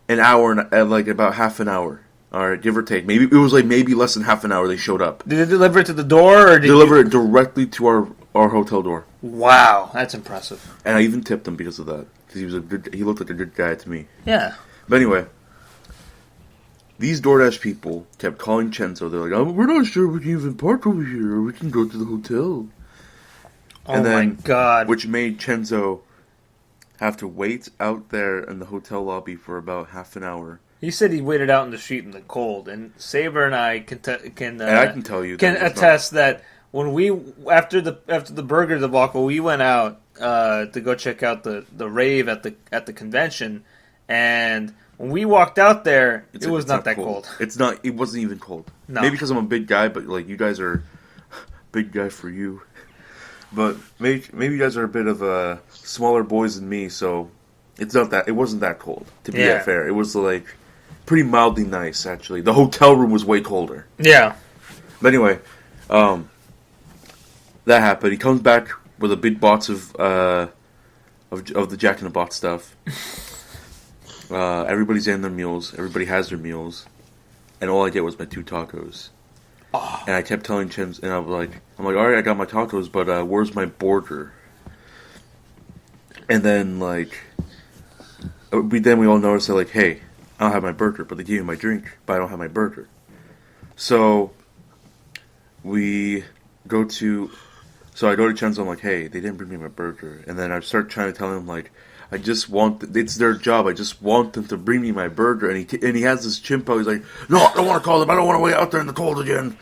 an hour and like about half an hour. All right, give or take. Maybe it was like less than half an hour they showed up. Did they deliver it to the door, or deliver it directly to our hotel door? Wow, that's impressive. And I even tipped him because of that. Because he looked like a good guy to me. Yeah. But anyway, these DoorDash people kept calling Chenzo. They're like, we're not sure we can even park over here, or we can go to the hotel. Oh my God! Which made Chenzo have to wait out there in the hotel lobby for about half an hour. He said he waited out in the street in the cold, and Saber and I can and I can tell you can attest that when we after the burger debacle, we went out to go check out the rave at the convention, and when we walked out there, it was not that cold. It's not. It wasn't even cold. No. Maybe because I'm a big guy, but like you guys are big guy for you. But maybe you guys are a bit of smaller boys than me, so it's not that. It wasn't that cold. To be fair, it was like pretty mildly nice actually. The hotel room was way colder. Yeah. But anyway, that happened. He comes back with a big box of the Jack in the Box stuff. Everybody's in their meals. Everybody has their meals, and all I get was my 2 tacos. Oh. And I kept telling Chins, and I'm like, all right, I got my tacos, but where's my burger? And then we all noticed that like, hey, I don't have my burger, but they gave me my drink, but I don't have my burger. So I go to Chenzo, I'm like, hey, they didn't bring me my burger. And then I start trying to tell him, like, it's their job, I just want them to bring me my burger. And he has this chimp out, he's like, no, I don't want to call them, I don't want to wait out there in the cold again.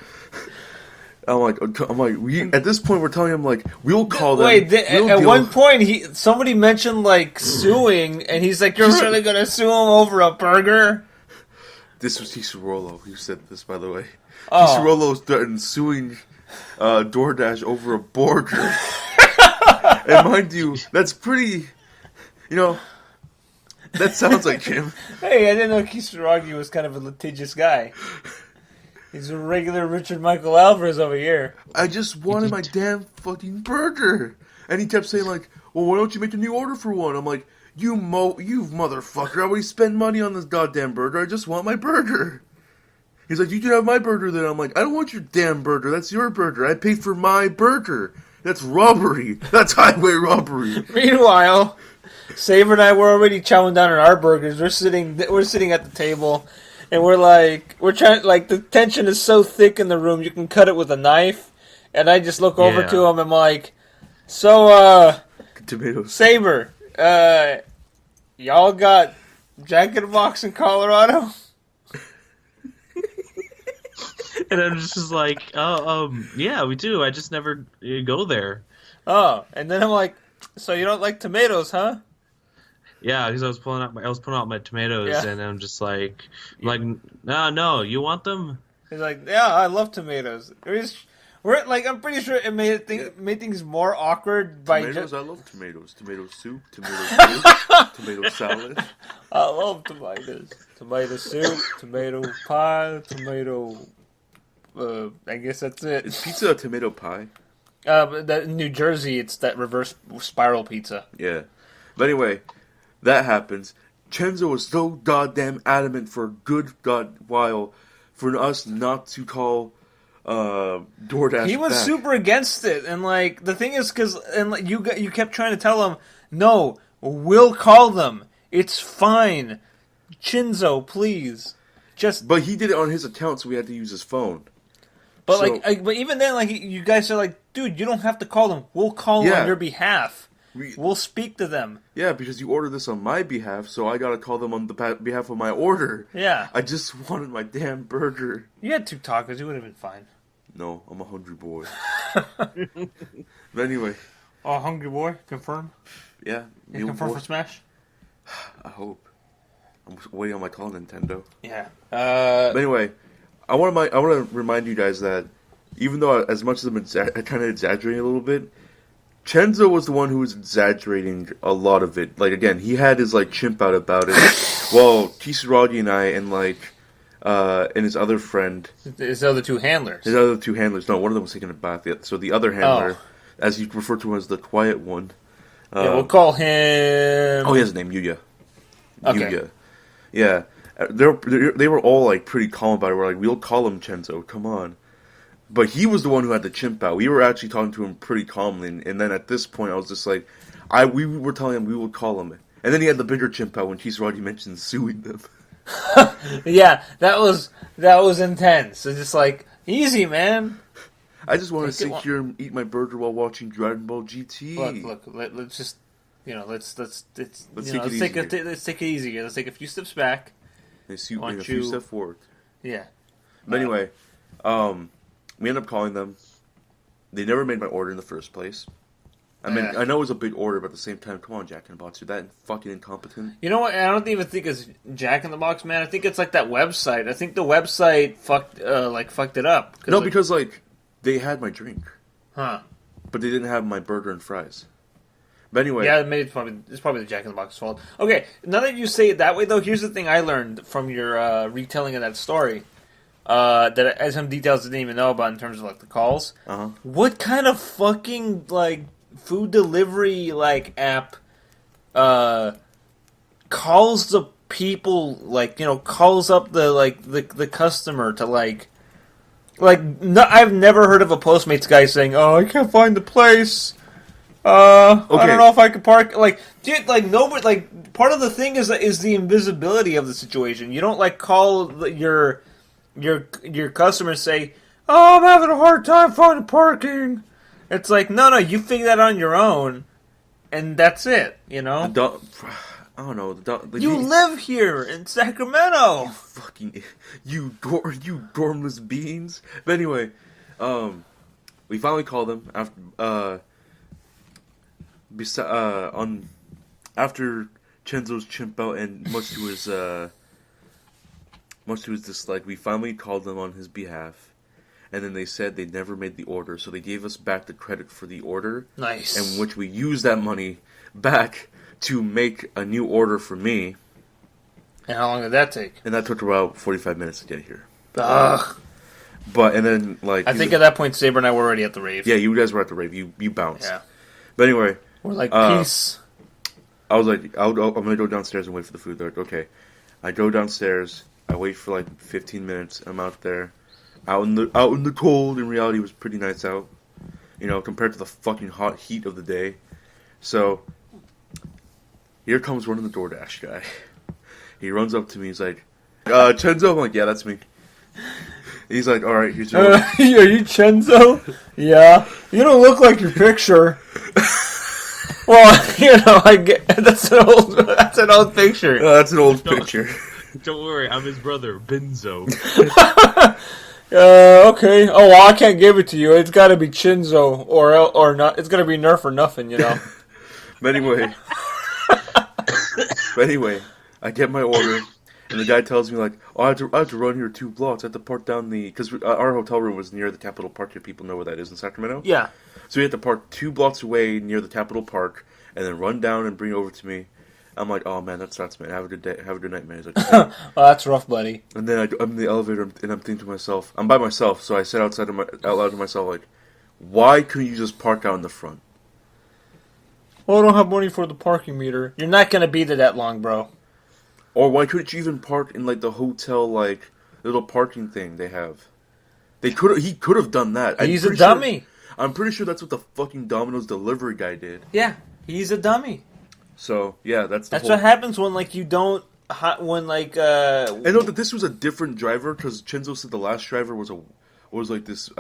I'm like, at this point we're telling him, like, we'll call them. Wait, at one point, somebody mentioned, like, suing, and he's like, you're really going to sue him over a burger? This was Tisarolo who said this, by the way. Oh. Tisarolo threatened suing DoorDash over a burger. And mind you, that's pretty, that sounds like him. Hey, I didn't know Kisaragi was kind of a litigious guy. He's a regular Richard Michael Alvarez over here. I just wanted my damn fucking burger. And he kept saying, like, well, why don't you make a new order for one? I'm like, you motherfucker, I already spent money on this goddamn burger. I just want my burger. He's like, you can have my burger then. I'm like, I don't want your damn burger. That's your burger. I paid for my burger. That's robbery. That's highway robbery. Meanwhile, Saber and I were already chowing down on our burgers. We're sitting at the table. And we're trying, like, the tension is so thick in the room, you can cut it with a knife. And I just look over to him and I'm like, so, tomatoes. Saber, y'all got Jack in the Box in Colorado? And I'm just like, yeah, we do. I just never go there. Oh, and then I'm like, so you don't like tomatoes, huh? Yeah, because I was pulling out my tomatoes, and I'm just like, no, you want them? He's like, yeah, I love tomatoes. We're I'm pretty sure it made things more awkward by tomatoes. I love tomatoes. Tomato soup. Tomato soup. Tomato salad. I love tomatoes. Tomato soup. Tomato pie. Tomato. I guess that's it. Is pizza a tomato pie? But in New Jersey, it's that reverse spiral pizza. Yeah. But anyway, that happens. Chenzo was so goddamn adamant for a good while for us not to call DoorDash. He was back. super against it, and like the thing is, you kept trying to tell him, no, we'll call them. It's fine, Chinzo, please. But he did it on his account, so we had to use his phone. But but even then, like you guys are like, dude, you don't have to call them. We'll call them on your behalf. We'll speak to them. Yeah, because you ordered this on my behalf, so I gotta call them on the behalf of my order. Yeah. I just wanted my damn burger. You had 2 tacos, you would have been fine. No, I'm a hungry boy. But anyway. Oh, hungry boy, confirm? Yeah. You confirm for Smash? I hope. I'm waiting on my call, Nintendo. Yeah. But anyway, I want to remind you guys that even though as much as I'm kind of exaggerating a little bit, Chenzo was the one who was exaggerating a lot of it. Like again, he had his like chimp out about it. Well, Kisaragi and I and his other friend, his other 2 handlers. No, one of them was taking a bath. So the other handler, as you refer to him as the quiet one. Yeah, we'll call him. Oh, he has a name, Yuya. Okay. Yuya. Yeah, they were all like pretty calm about it. We're like, we'll call him Chenzo. Come on. But he was the one who had the chimp out. We were actually talking to him pretty calmly, and then at this point, I was just like, we were telling him we would call him, and then he had the bigger chimp out when Kisaragi mentioned suing them. Yeah, that was intense. It's just like easy, man. I just want to sit here and eat my burger while watching Dragon Ball GT. Look. Let's just let's take it easy here. Let's take a few steps back. A few steps forward. Yeah. But anyway, we ended up calling them. They never made my order in the first place. I mean, I know it was a big order, but at the same time, come on, Jack in the Box, you're that fucking incompetent. You know what? I don't even think it's Jack in the Box, man. I think it's like that website. I think the website fucked it up. No, because they had my drink, but they didn't have my burger and fries. But anyway, yeah, it's probably the Jack in the Box's fault. Okay, now that you say it that way, though, here's the thing I learned from your retelling of that story. That some details I didn't even know about in terms of like the calls. What kind of fucking food delivery app calls the people calls up the customer to I've never heard of a Postmates guy saying, "Oh, I can't find the place. I don't know if I can park." Nobody. Part of the thing is the invisibility of the situation. You don't call your customer and say, "Oh, I'm having a hard time finding parking." It's no, you figure that on your own, and that's it. I don't know. You live here in Sacramento. You dormless beings. But anyway, we finally called them after Chenzo's chimp out, and much to his dislike, we finally called them on his behalf. And then they said they never made the order, so they gave us back the credit for the order. Nice. In which we used that money back to make a new order for me. And how long did that take? And that took about 45 minutes to get here. Ugh. And then, I think at that point, Saber and I were already at the rave. Yeah, you guys were at the rave. You bounced. Yeah. But anyway. We're peace. I was like, I'm going to go downstairs and wait for the food. They're like, okay. I go downstairs. I wait for 15 minutes. I'm out there. Out in the cold. In reality, it was pretty nice out. Compared to the fucking hot heat of the day. So, here comes one of the DoorDash guy. He runs up to me. He's like, Chenzo? I'm like, yeah, that's me. He's like, alright, here's your order. Are you Chenzo? Yeah. You don't look like your picture. Well, I get that's an old picture. That's an old picture. Don't worry, I'm his brother, Benzo. Okay. Oh, well, I can't give it to you. It's got to be Chinzo or not. It's got to be Nerf or nothing, But anyway, I get my order, And the guy tells me, like, oh, I had to run here 2 blocks. I had to park down because our hotel room was near the Capitol Park, if people know where that is in Sacramento. Yeah. So we had to park 2 blocks away near the Capitol Park, and then run down and bring it over to me. I'm like, oh, man, that sucks, man. Have a good day. Have a good night, man. He's like, oh, that's rough, buddy. And then I'm in the elevator, and I'm thinking to myself, I'm by myself, so I said out loud to myself, like, why couldn't you just park out in the front? Well, I don't have money for the parking meter. You're not going to be there that long, bro. Or why couldn't you even park in, like, the hotel, like, little parking thing they have? He could have done that. He's a dummy. I'm pretty sure that's what the fucking Domino's delivery guy did. Yeah, he's a dummy. So, yeah, that's what happens when, like, you don't... I know that this was a different driver, because Chinzo said the last driver was like this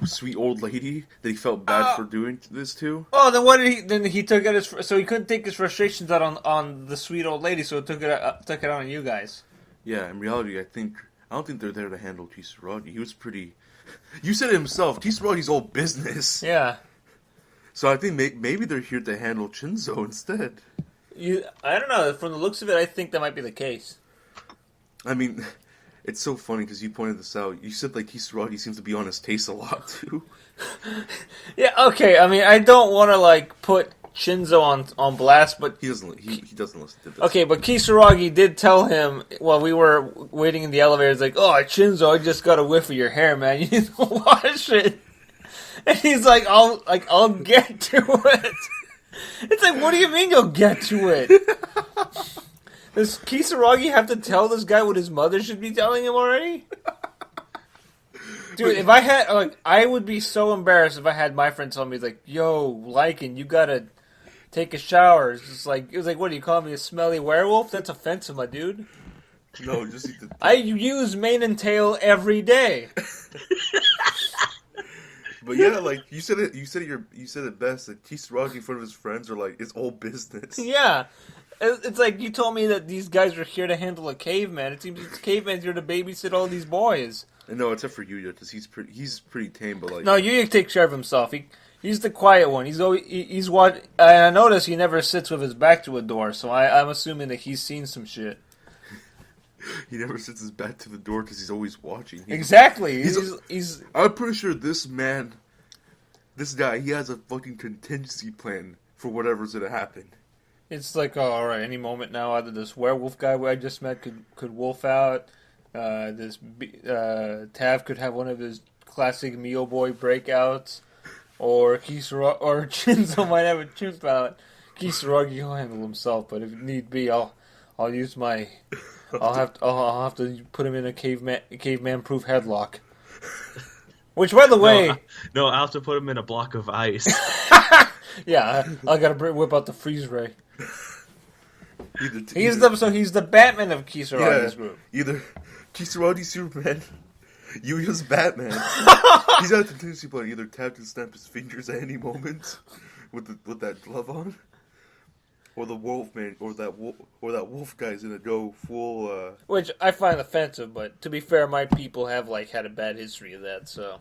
sweet old lady that he felt bad for doing this to. Oh, then what did he... Then he took out so he couldn't take his frustrations out on the sweet old lady, so it took it out on you guys. Yeah, in reality, I don't think they're there to handle Kisaragi. He was pretty... You said it himself, Kisaragi's all business. Yeah. So I think maybe they're here to handle Chinzo instead. I don't know. From the looks of it, I think that might be the case. I mean, it's so funny because you pointed this out. You said, like, Kisaragi seems to be on his taste a lot, too. Yeah, okay. I mean, I don't want to, like, put Shinzo on blast, but... He doesn't listen to this. Okay, but Kisaragi did tell him while we were waiting in the elevator, it's like, oh, Shinzo, I just got a whiff of your hair, man. You need to wash it. And he's like, I'll get to it. It's like, what do you mean you'll get to it? Does Kisaragi have to tell this guy what his mother should be telling him already? Dude, if I had, like, I would be so embarrassed if I had my friend tell me, like, yo, Lycan, you gotta take a shower. It's just like, it was like, what do you call me, a smelly werewolf? That's offensive, my dude. No, just eat the... I use mane and tail every day. But yeah, like you said it best. That Kisaragi in front of his friends are like, it's all business. Yeah, it's like you told me that these guys were here to handle a caveman. It seems it's caveman's here to babysit all these boys. And no, except for Yuya, because he's pretty tame. But like, no, Yuya takes care of himself. He's the quiet one. He's what. And I notice he never sits with his back to a door. So I'm assuming that he's seen some shit. He never sits his back to the door because he's always watching. Exactly. I'm pretty sure this guy, he has a fucking contingency plan for whatever's gonna happen. It's like, oh, all right, any moment now, either this werewolf guy I just met could wolf out. Tav could have one of his classic Mio Boy breakouts, or Shinzo might have a chimp out. Kisaragi will handle himself, but if need be, I'll use my. I'll have to put him in a caveman proof headlock. Which, by the way, no, I'll have to put him in a block of ice. Yeah, I gotta whip out the freeze ray. He's the Batman of Kisaragi's group. Either Kisaragi Superman, Yuya's Batman. He's got a contingency plan. Either Tav can snap his fingers at any moment with that glove on. Or the Wolfman, or that wolf guy's gonna go full. Which I find offensive, but to be fair, my people have had a bad history of that. So,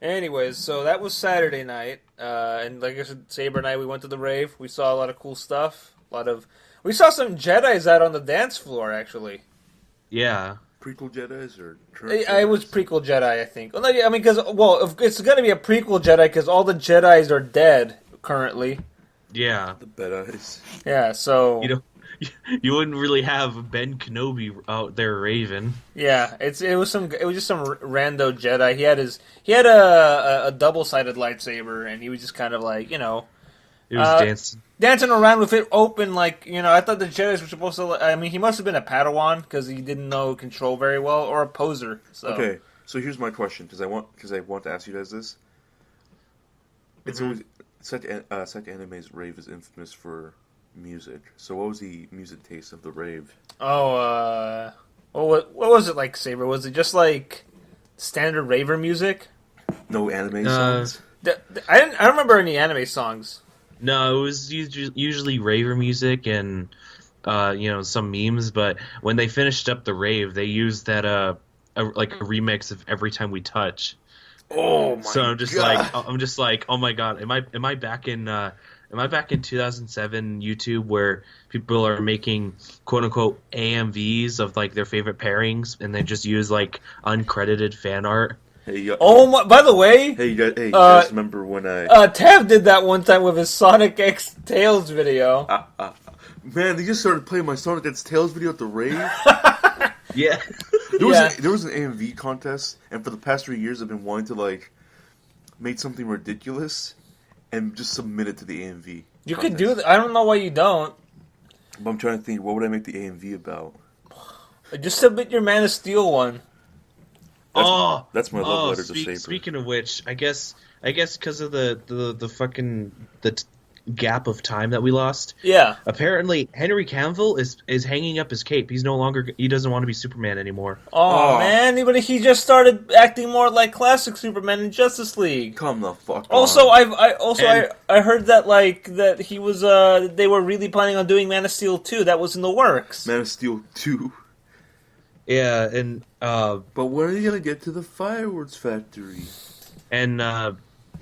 anyways, so that was Saturday night, and like I said, Saber and I, we went to the rave. We saw a lot of cool stuff. We saw some Jedis out on the dance floor, actually. Yeah. Prequel Jedis or current It was prequel Jedi, I think. Well, I mean, because if it's gonna be a prequel Jedi, because all the Jedis are dead currently. Yeah. The Bedis. Yeah, so you wouldn't really have Ben Kenobi out there raving. Yeah, it was just some rando Jedi. He had a double-sided lightsaber, and he was just kind of like, He was dancing around with it open, like, I thought the Jedis were supposed to. I mean, he must have been a Padawan because he didn't know control very well, or a poser. So. Okay, so here's my question because I want to ask you guys this. It's always. SatAnime's rave is infamous for music. So what was the music taste of the rave? Oh, what was it like, Saber? Was it just like standard raver music? No anime songs? I don't remember any anime songs. No, it was usually raver music and some memes. But when they finished up the rave, they used that a remix of Every Time We Touch. Oh my! So I'm just like, oh my god, am I back in Am I back in 2007 YouTube where people are making quote unquote AMVs of like their favorite pairings and they just use like uncredited fan art? Hey, Oh my! By the way, hey, you guys remember when Tav did that one time with his Sonic X Tails video. Man, they just started playing my Sonic X Tails video at the rave. Yeah. There was an AMV contest, and for the past 3 years I've been wanting to like make something ridiculous and just submit it to the AMV. You could do that. I don't know why you don't. But I'm trying to think, what would I make the AMV about? Just submit your Man of Steel one. That's my love letter to Saber. Speaking of which, I guess because of the fucking gap of time that we lost. Yeah. Apparently, Henry Cavill is hanging up his cape. He doesn't want to be Superman anymore. Oh man, but he just started acting more like classic Superman in Justice League. Come the fuck Also, on. I heard that that he was they were really planning on doing Man of Steel 2. That was in the works. Man of Steel 2. Yeah, and but when are you gonna get to the fireworks factory?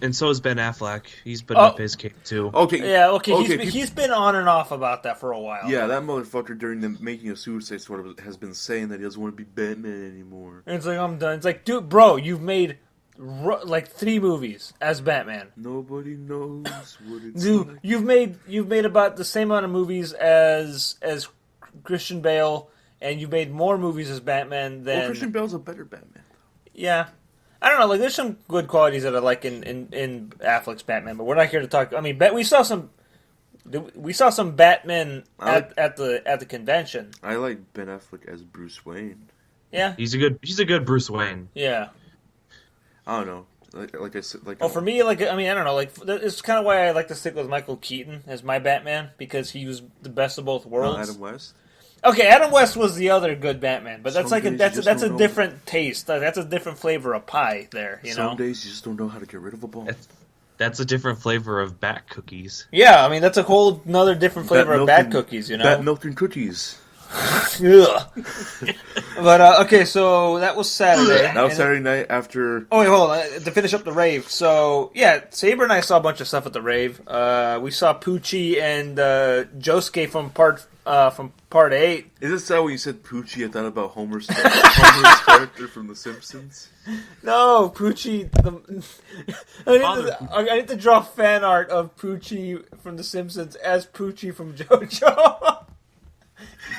And so is Ben Affleck. He's putting up his cape too. Okay. Yeah. Okay. He's been on and off about that for a while. Yeah, that motherfucker during the making of Suicide Squad has been saying that he doesn't want to be Batman anymore. And it's like, I'm done. It's like, dude, bro, you've made like 3 movies as Batman. Nobody knows what it's Dude, like. you've made about the same amount of movies as Christian Bale, and you've made more movies as Batman than. Well, Christian Bale's a better Batman. Yeah. I don't know, like, there's some good qualities that I like in Affleck's Batman, but we're not here to talk. I mean, we saw some Batman at the convention. I like Ben Affleck as Bruce Wayne. Yeah, he's a good Bruce Wayne. Yeah, I don't know. Like I said, well, for me, like, I mean, I don't know, like, it's kind of why I like to stick with Michael Keaton as my Batman, because he was the best of both worlds. Adam West. Okay, Adam West was the other good Batman, but that's that's a know. different taste. That's a different flavor of pie. There, you know. Some days you just don't know how to get rid of a ball. That's a different flavor of bat cookies. Yeah, I mean that's a whole another different flavor of bat cookies. You know, bat milk and cookies. Ugh. But okay, so that was Saturday. That was Saturday night after. Oh wait, hold on. To finish up the rave. So yeah, Saber and I saw a bunch of stuff at the rave. We saw Poochie and Josuke from part 8. Is this how when you said Poochie, I thought about Homer's character from The Simpsons? No, Poochie. I need to draw fan art of Poochie from The Simpsons as Poochie from JoJo.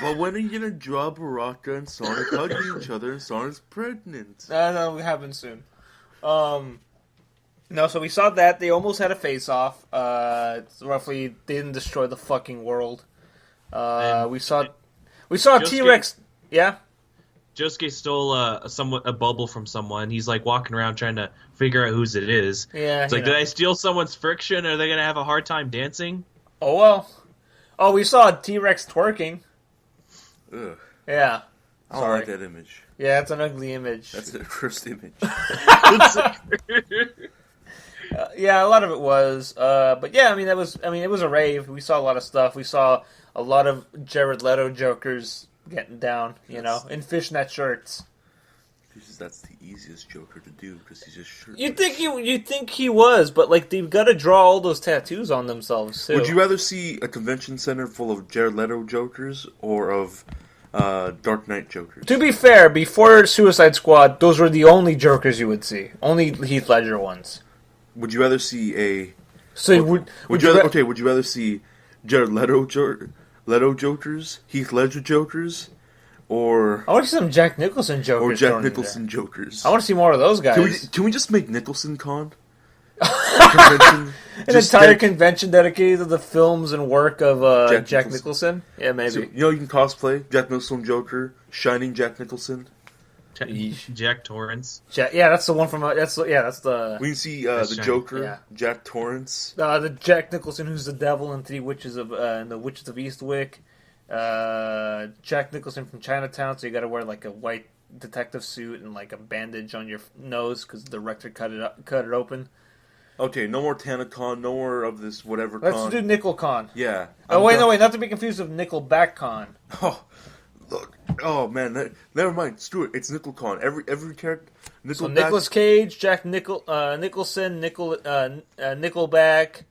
But when are you gonna draw Baraka and Sonic hugging each other and Sonic's pregnant? That'll happen soon. No, so we saw that. They almost had a face-off. Roughly, they didn't destroy the fucking world. We saw T-Rex. Yeah? Josuke stole a bubble from someone. He's like walking around trying to figure out whose it is. Yeah. It's like, did I steal someone's friction? Are they going to have a hard time dancing? Oh, well. Oh, we saw T-Rex twerking. Ugh. Yeah. I don't like that image. Yeah, it's an ugly image. That's the cursed image. Yeah, a lot of it was. But yeah, it was a rave. We saw a lot of stuff. We saw a lot of Jared Leto Jokers getting down, in fishnet shirts. That's the easiest Joker to do because he's just shirtless. You think he was, but like they've got to draw all those tattoos on themselves too. Would you rather see a convention center full of Jared Leto Jokers or of Dark Knight Jokers? To be fair, before Suicide Squad, those were the only Jokers you would see. Only Heath Ledger ones. Would you rather see a? So would you rather see Jared Leto Jokers, Heath Ledger Jokers, or I want to see some Jack Nicholson Jokers. Or Jack Nicholson Jokers. I want to see more of those guys. Can we just make Nicholson Con? An entire convention dedicated to the films and work of Jack Nicholson? Yeah, maybe. So, you can cosplay Jack Nicholson Joker, Shining Jack Nicholson. Jack Torrance. Yeah, that's the one from. That's the. We can see the Joker, Jack Torrance. The Jack Nicholson, who's the devil in the Witches of Eastwick. Jack Nicholson from Chinatown, so you got to wear like a white detective suit and like a bandage on your nose because the director cut it open. Okay, no more TanaCon, no more of this whatever. Let's do NickelCon. Yeah. Oh wait, not to be confused with NickelbackCon. Oh, look. Oh man, never mind. Screw it. It's NickelCon. Every character. So Nicolas Cage, Jack Nicholson, Nickelback.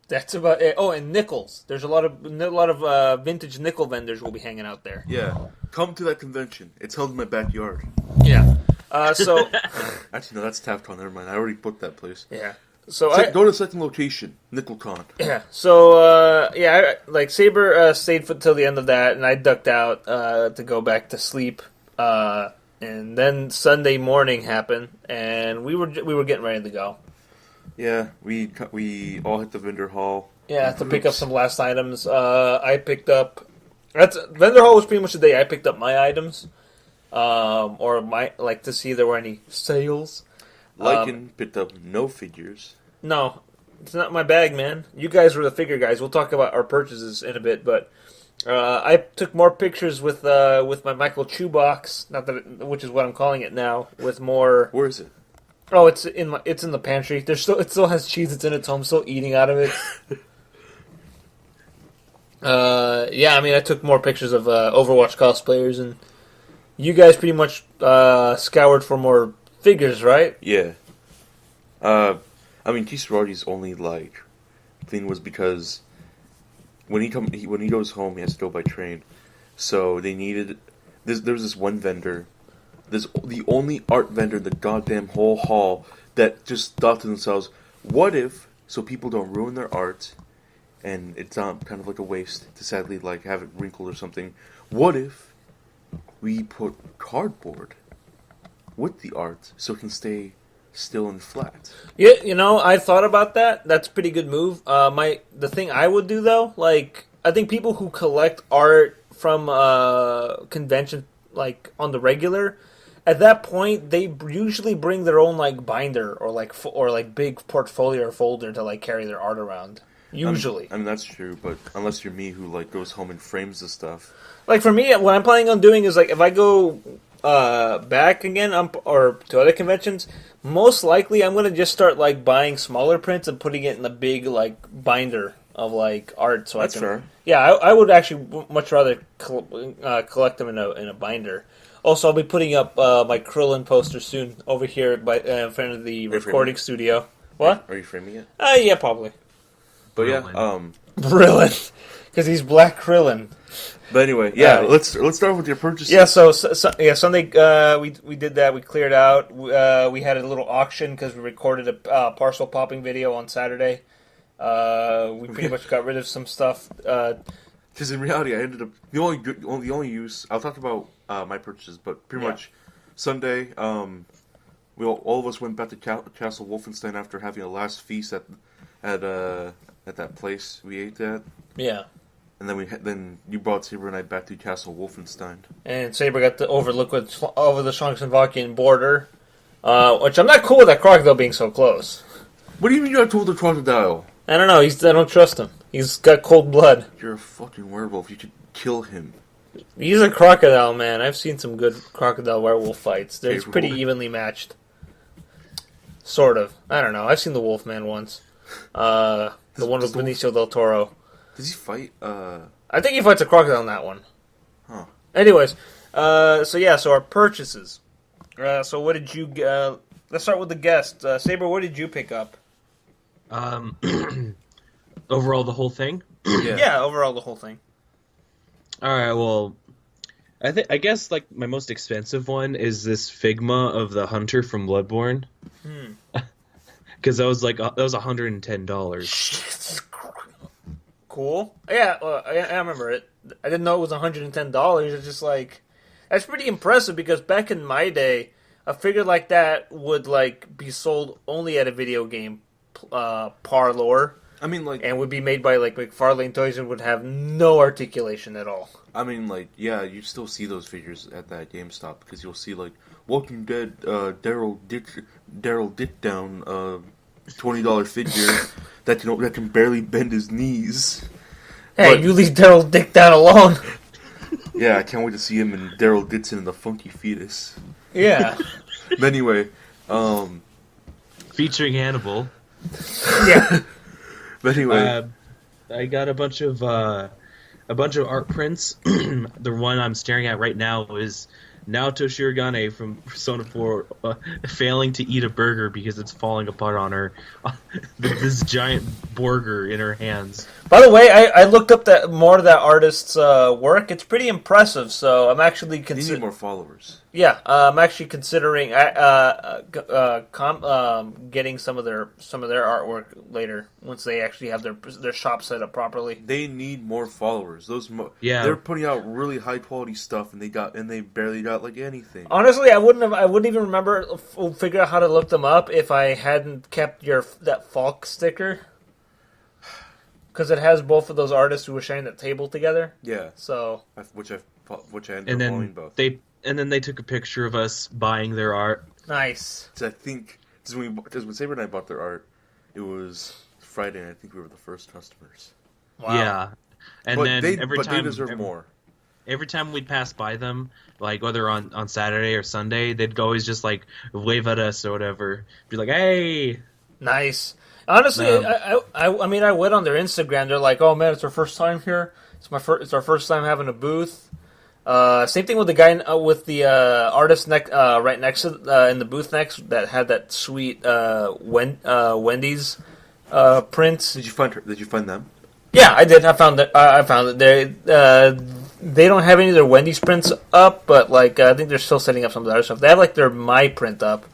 That's about it. Oh, and nickels. There's a lot of vintage nickel vendors will be hanging out there. Yeah. Come to that convention. It's held in my backyard. Yeah. So Actually, no, that's TAFCon. Never mind. I already booked that place. yeah. So Go to the second location, NickelCon. yeah. So Saber stayed till the end of that, and I ducked out to go back to sleep. And then Sunday morning happened, and we were getting ready to go. Yeah, we all hit the vendor hall. Yeah, to pick up some last items. I picked up. Vendor hall was pretty much the day I picked up my items, to see if there were any sales. Lycan picked up no figures. No, it's not my bag, man. You guys were the figure guys. We'll talk about our purchases in a bit, but I took more pictures with my Michael Chew box, which is what I'm calling it now. With more. Where is it? Oh, it's in the pantry. It still has cheese that's in it, so I'm still eating out of it. I took more pictures of Overwatch cosplayers, and you guys pretty much scoured for more figures, right? Yeah. Kisaradi's only thing was because when he goes home, he has to go by train. So they needed. There was this one vendor. There's the only art vendor in the goddamn whole hall that just thought to themselves, what if, so people don't ruin their art, and it's not kind of like a waste to sadly have it wrinkled or something, what if we put cardboard with the art so it can stay still and flat? Yeah, I thought about that. That's a pretty good move. The thing I would do, though, I think people who collect art from convention, on the regular, at that point, they usually bring their own binder or big portfolio or folder to carry their art around. Usually, that's true, but unless you're me who goes home and frames the stuff. For me, what I'm planning on doing is if I go back again or to other conventions, most likely I'm gonna just start buying smaller prints and putting it in a big binder of art. So that's fair. Yeah, I would actually much rather collect them in a binder. Also, I'll be putting up my Krillin poster soon over here in front of the recording studio. What? Are you framing it? Yeah, probably. But Krillin. Krillin, because he's Black Krillin. But anyway, yeah, let's start with your purchases. Yeah, so Sunday we did that. We cleared out. We had a little auction because we recorded a parcel popping video on Saturday. We pretty much got rid of some stuff. Because in reality, I ended up the only use. I'll talk about my purchases, but pretty much Sunday, we all of us went back to Castle Wolfenstein after having a last feast at that place we ate at. Yeah. And then you brought Saber and I back to Castle Wolfenstein. And Saber got to overlook over the Czechoslovakian border, which I'm not cool with that crocodile being so close. What do you mean you told the crocodile? I don't know. I don't trust him. He's got cold blood. You're a fucking werewolf. You should kill him. He's a crocodile, man. I've seen some good crocodile werewolf fights. They're pretty evenly matched. Sort of. I don't know. I've seen the Wolfman once. The one with Benicio del Toro. Does he fight? I think he fights a crocodile in that one. Huh. Anyways, so our purchases. So what did you... let's start with the guest. Saber, what did you pick up? Overall, the whole thing? Yeah, overall the whole thing. Alright, well, I guess my most expensive one is this Figma of the Hunter from Bloodborne. Because that was $110. Cool. Yeah, I remember it. I didn't know it was $110. It's just that's pretty impressive because back in my day, a figure like that would be sold only at a video game parlor. I mean, and would be made by McFarlane Toys and would have no articulation at all. I mean, you still see those figures at that GameStop because you'll see Walking Dead Daryl Dickdown $20 figure that can barely bend his knees. Hey, you leave Daryl Dickdown alone. Yeah, I can't wait to see him and Daryl Ditson in the Funky Fetus. Yeah. But anyway, featuring Hannibal. Yeah. But anyway, I got a bunch of art prints. The one I'm staring at right now is Naoto Shirogane from Persona 4 failing to eat a burger because it's falling apart on her. This giant burger in her hands. By the way, I looked up more of that artist's work. It's pretty impressive. So I'm actually They need more followers. Yeah, I'm actually considering getting some of their artwork later once they actually have their shop set up properly. They need more followers. They're putting out really high quality stuff, and they barely got like anything. Honestly, I wouldn't even figure out how to look them up if I hadn't kept that Falk sticker. Because it has both of those artists who were sharing that table together. Yeah. So which I ended up following both. And then they took a picture of us buying their art. Nice. So I think when Saber and I bought their art, it was Friday, and I think we were the first customers. Wow. Yeah. And then every time they deserve more. Every time we'd pass by them, like whether on Saturday or Sunday, they'd always just like wave at us or whatever. Be like, "Hey." Nice. Honestly, I mean, I went on their Instagram. They're like, "Oh man, it's our first time here. It's our first time having a booth." Same thing with the guy with the artist right next to in the booth next that had that sweet Wendy's print. Did you find her? Did you find them? Yeah, I did. I found it. They don't have any of their Wendy's prints up, but like I think they're still setting up some of the other stuff. They have like their My print up.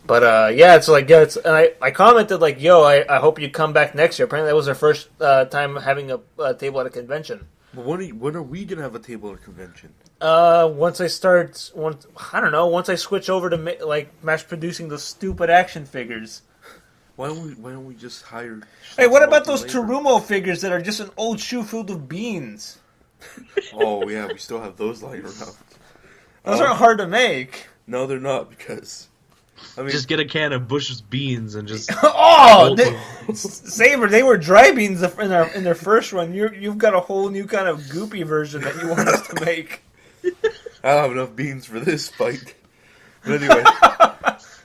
But and I commented like, "Yo, I hope you come back next year." Apparently, that was their first time having a table at a convention. But when are we gonna have a table at a convention? Once I switch over to mass producing those stupid action figures. Why don't we just hire? Hey, what about those Terumo figures that are just an old shoe filled with beans? Oh yeah, we still have those lying around. Those aren't hard to make. No, they're not because. I mean, just get a can of Bush's beans and just. Saber, they were dry beans in their first one. You've got a whole new kind of goopy version that you want us to make. I don't have enough beans for this fight. But anyway,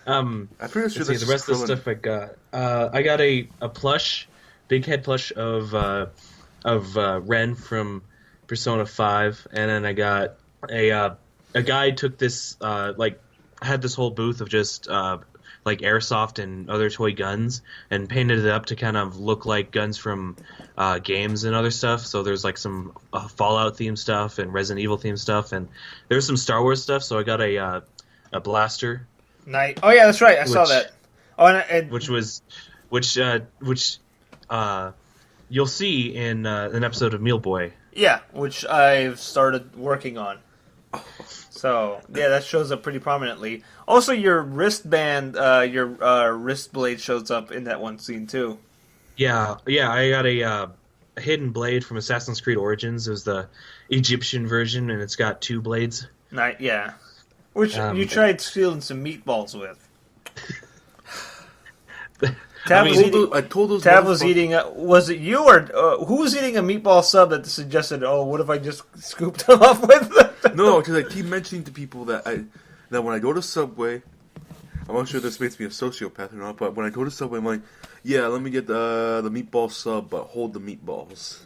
I'm pretty sure the rest of the stuff I got. I got a plush, big head plush of Ren from Persona 5, and then I got a guy took this had this whole booth of just like airsoft and other toy guns and painted it up to kind of look like guns from games and other stuff. So there's like some Fallout themed stuff and Resident Evil themed stuff, and there's some Star Wars stuff. So I got a blaster. Nice. Oh yeah, that's right. I saw that. Oh, and which you'll see in an episode of Meal Boy. Yeah, which I've started working on. So yeah, that shows up pretty prominently. Also, your wristband, your wrist blade shows up in that one scene too. Yeah. I got a hidden blade from Assassin's Creed Origins. It was the Egyptian version, and it's got two blades. Yeah, which you tried stealing some meatballs with. Tav was eating. Was it you or who was eating a meatball sub that suggested? Oh, what if I just scooped them up with? No, because I keep mentioning to people that when I go to Subway, I'm not sure if this makes me a sociopath or not, but when I go to Subway, I'm like, yeah, let me get the meatball sub, but hold the meatballs.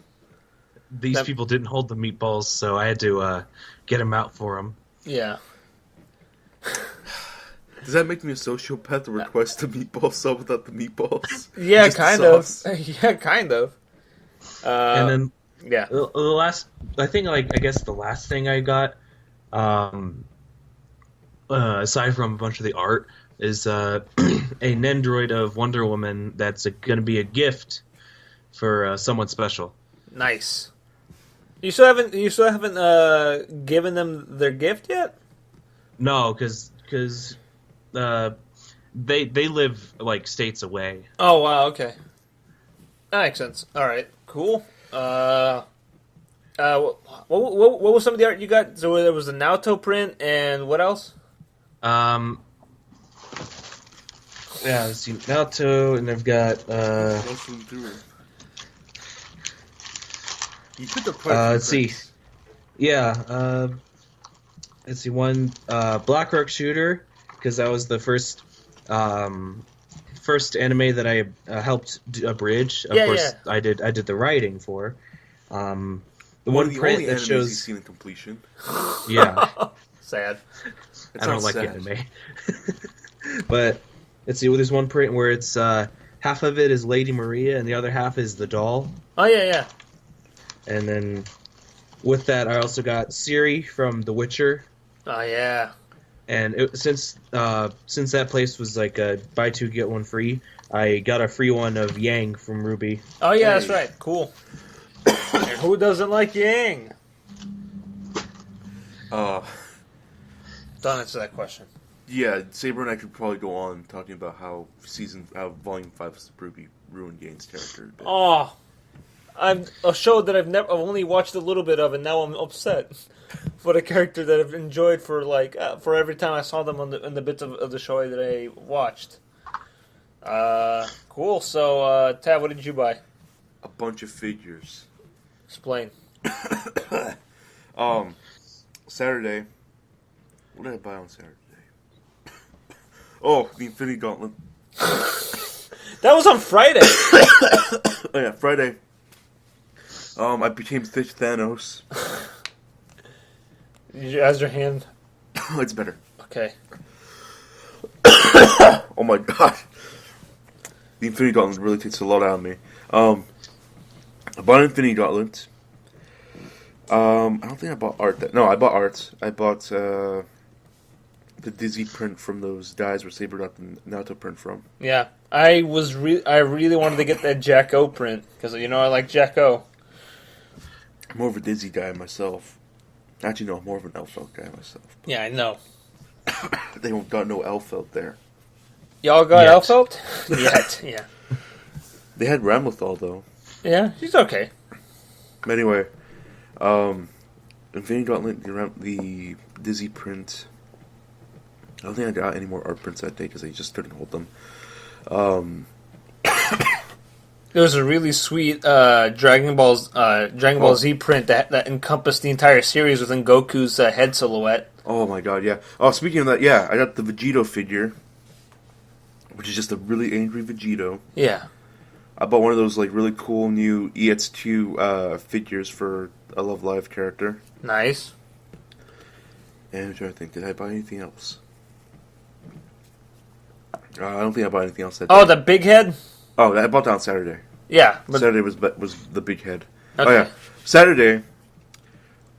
These people didn't hold the meatballs, so I had to get them out for them. Yeah. Does that make me a sociopath to request a meatball sub without the meatballs? Yeah, kind of. Yeah, kind of. And then, yeah, the last, I guess the last thing I got, aside from a bunch of the art, is a Nendroid of Wonder Woman that's going to be a gift for someone special. Nice. You still haven't given them their gift yet? No, because they live like states away. Oh wow, okay, that makes sense. All right, cool. What was some of the art you got? So there was a Naoto print, and what else? Yeah, let's see, Naoto, and I've got You took the price. Let's see. Yeah, let's see, one Black Rock Shooter, because that was the first anime that I helped abridge. Of course, yeah. I did the writing for. The one print that shows seen in completion. Yeah. Sad. I don't like anime. But let's see. Well, there's one print where it's half of it is Lady Maria and the other half is the doll. Oh yeah. And then with that, I also got Ciri from The Witcher. Oh yeah. And since that place was like a buy two get one free, I got a free one of Yang from Ruby. Oh yeah, that's right. Cool. And who doesn't like Yang? Don't answer that question. Yeah, Saber and I could probably go on talking about how Volume 5 of Ruby ruined Yang's character a bit. Oh, I'm a show that I've only watched a little bit of, and now I'm upset for a character that I've enjoyed for every time I saw them in the bits of the show that I watched. Cool. So, Tav, what did you buy? A bunch of figures. Explain. Saturday. What did I buy on Saturday? Oh, the Infinity Gauntlet. That was on Friday. Oh yeah, Friday. I became Thick Thanos. How's your hand? It's better. Okay. Oh my god. The Infinity Gauntlet really takes a lot out of me. I bought Infinity Gauntlet. I don't think I bought art. No, I bought art. I bought the Dizzy print from those guys where Saber got the Naruto print from. Yeah, I really wanted to get that Jack O print because I like Jack O. I'm more of a Dizzy guy myself. Actually, no, I'm more of an Elfelt guy myself. Yeah, I know. They don't got no Elfelt there. Y'all got Elfelt? Yet, yeah. They had Ramlethal though. Yeah, he's okay. Anyway, Infinity Gauntlet, the Dizzy print. I don't think I got any more art prints that day because I just couldn't hold them. There was a really sweet Dragon Ball Z print that encompassed the entire series within Goku's head silhouette. Oh my god, yeah. Oh, speaking of that, yeah, I got the Vegito figure, which is just a really angry Vegito. Yeah. I bought one of those really cool new EX2 figures for a Love Live character. Nice. And I'm trying to think, did I buy anything else? I don't think I bought anything else that day. Oh, the big head? Oh, I bought that on Saturday. Yeah. Saturday was the big head. Okay. Oh yeah, Saturday,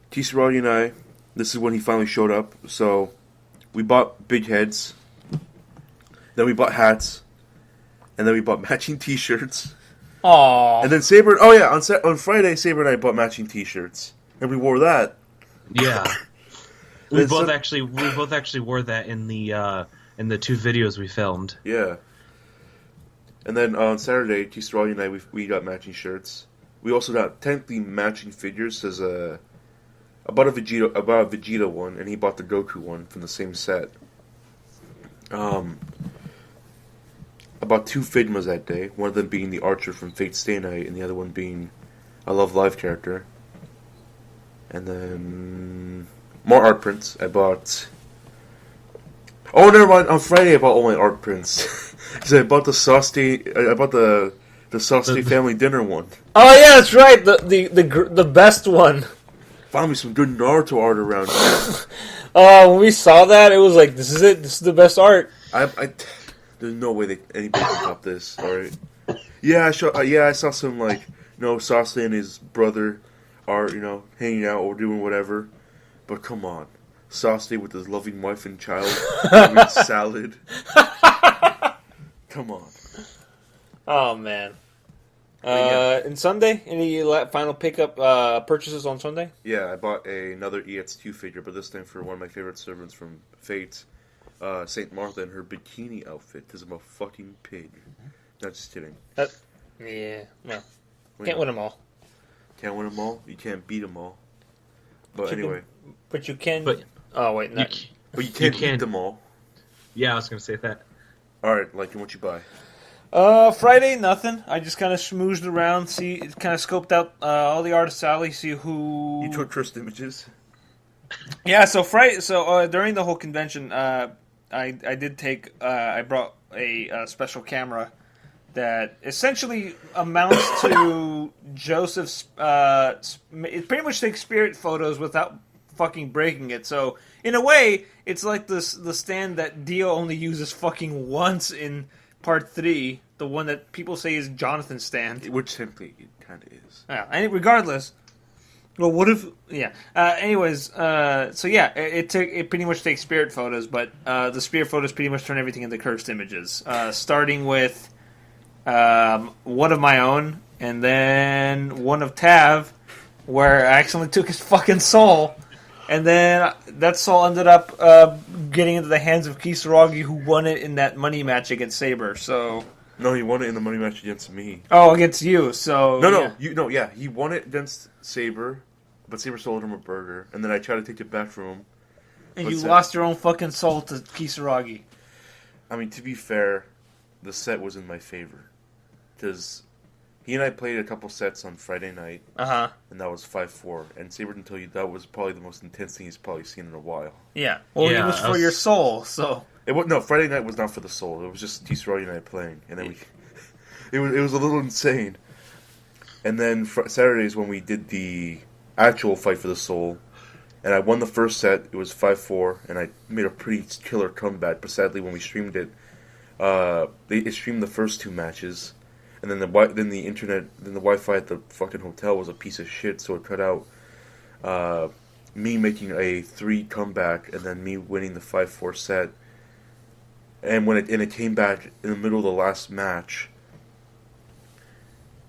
Taviradio and I, this is when he finally showed up, so we bought big heads, then we bought hats, and then we bought matching t-shirts. Aww. And then Saber, oh yeah, on Friday, Saber and I bought matching t-shirts, and we wore that. Yeah. we both actually wore that in the 2 videos we filmed. Yeah. And then on Saturday, Taviradio and I, we got matching shirts. We also got technically matching figures. There's I bought a Vegeta one, and he bought the Goku one from the same set. I bought 2 Figmas that day. One of them being the Archer from Fate Stay Night, and the other one being a Love Live character. And then more art prints. I bought. Oh, never mind. On Friday, I bought all my art prints. Because I bought the Sauce family dinner one. Oh yeah, that's right. The best one. Found me some good Naruto art around here. When we saw that, it was like, this is it. This is the best art. There's no way anybody can top this. All right. Yeah, I saw some Sauce and his brother are hanging out or doing whatever. But come on, Sauce with his loving wife and child eating salad. Come on. Oh, man. Yeah. And Sunday? Any final pickup purchases on Sunday? Yeah, I bought another EX2 figure, but this time for one of my favorite servants from Fate, Saint Martha, in her bikini outfit, because I'm a fucking pig. Not just kidding. Yeah, well, can't win them all. Can't win them all? You can't beat them all. But anyway. But you can... Oh, wait, not... But you can't beat them all. Yeah, I was going to say that. Alright, what you buy? Friday, nothing. I just kind of schmoozed around, kind of scoped out all the artist alley, see who... You took first images? Yeah, so Friday, during the whole convention, I did take, I brought a special camera that essentially amounts to Joseph's, it pretty much takes spirit photos without fucking breaking it. So in a way, it's like the stand that Dio only uses fucking once in Part 3, the one that people say is Jonathan's stand. Which simply it kind of is. Yeah, and regardless. Well, what if? Yeah. So yeah, it pretty much takes spirit photos, but the spirit photos pretty much turn everything into cursed images. Starting with one of my own, and then one of Tav, where I accidentally took his fucking soul, and then that soul ended up getting into the hands of Kisaragi, who won it in that money match against Saber. So. No, he won it in the money match against me. Oh, against you. So yeah. He won it against Saber. But Saber sold him a burger, and then I tried to take it back from him. And you lost your own fucking soul to Kisaragi. I mean, to be fair, the set was in my favor. Because he and I played a couple sets on Friday night. Uh-huh. And that was 5-4. And Saber didn't tell you that was probably the most intense thing he's probably seen in a while. Yeah. Well, it was for your soul, so... No, Friday night was not for the soul. It was just Kisaragi and I playing. And then it was a little insane. And then Saturdays when we did the actual fight for the soul, and I won the first set. It was 5-4, and I made a pretty killer comeback. But sadly, when we streamed it, they streamed the first 2 matches, and then the Wi-Fi at the fucking hotel was a piece of shit, so it cut out me making a 3 comeback, and then me winning the 5-4 set. And it came back in the middle of the last match.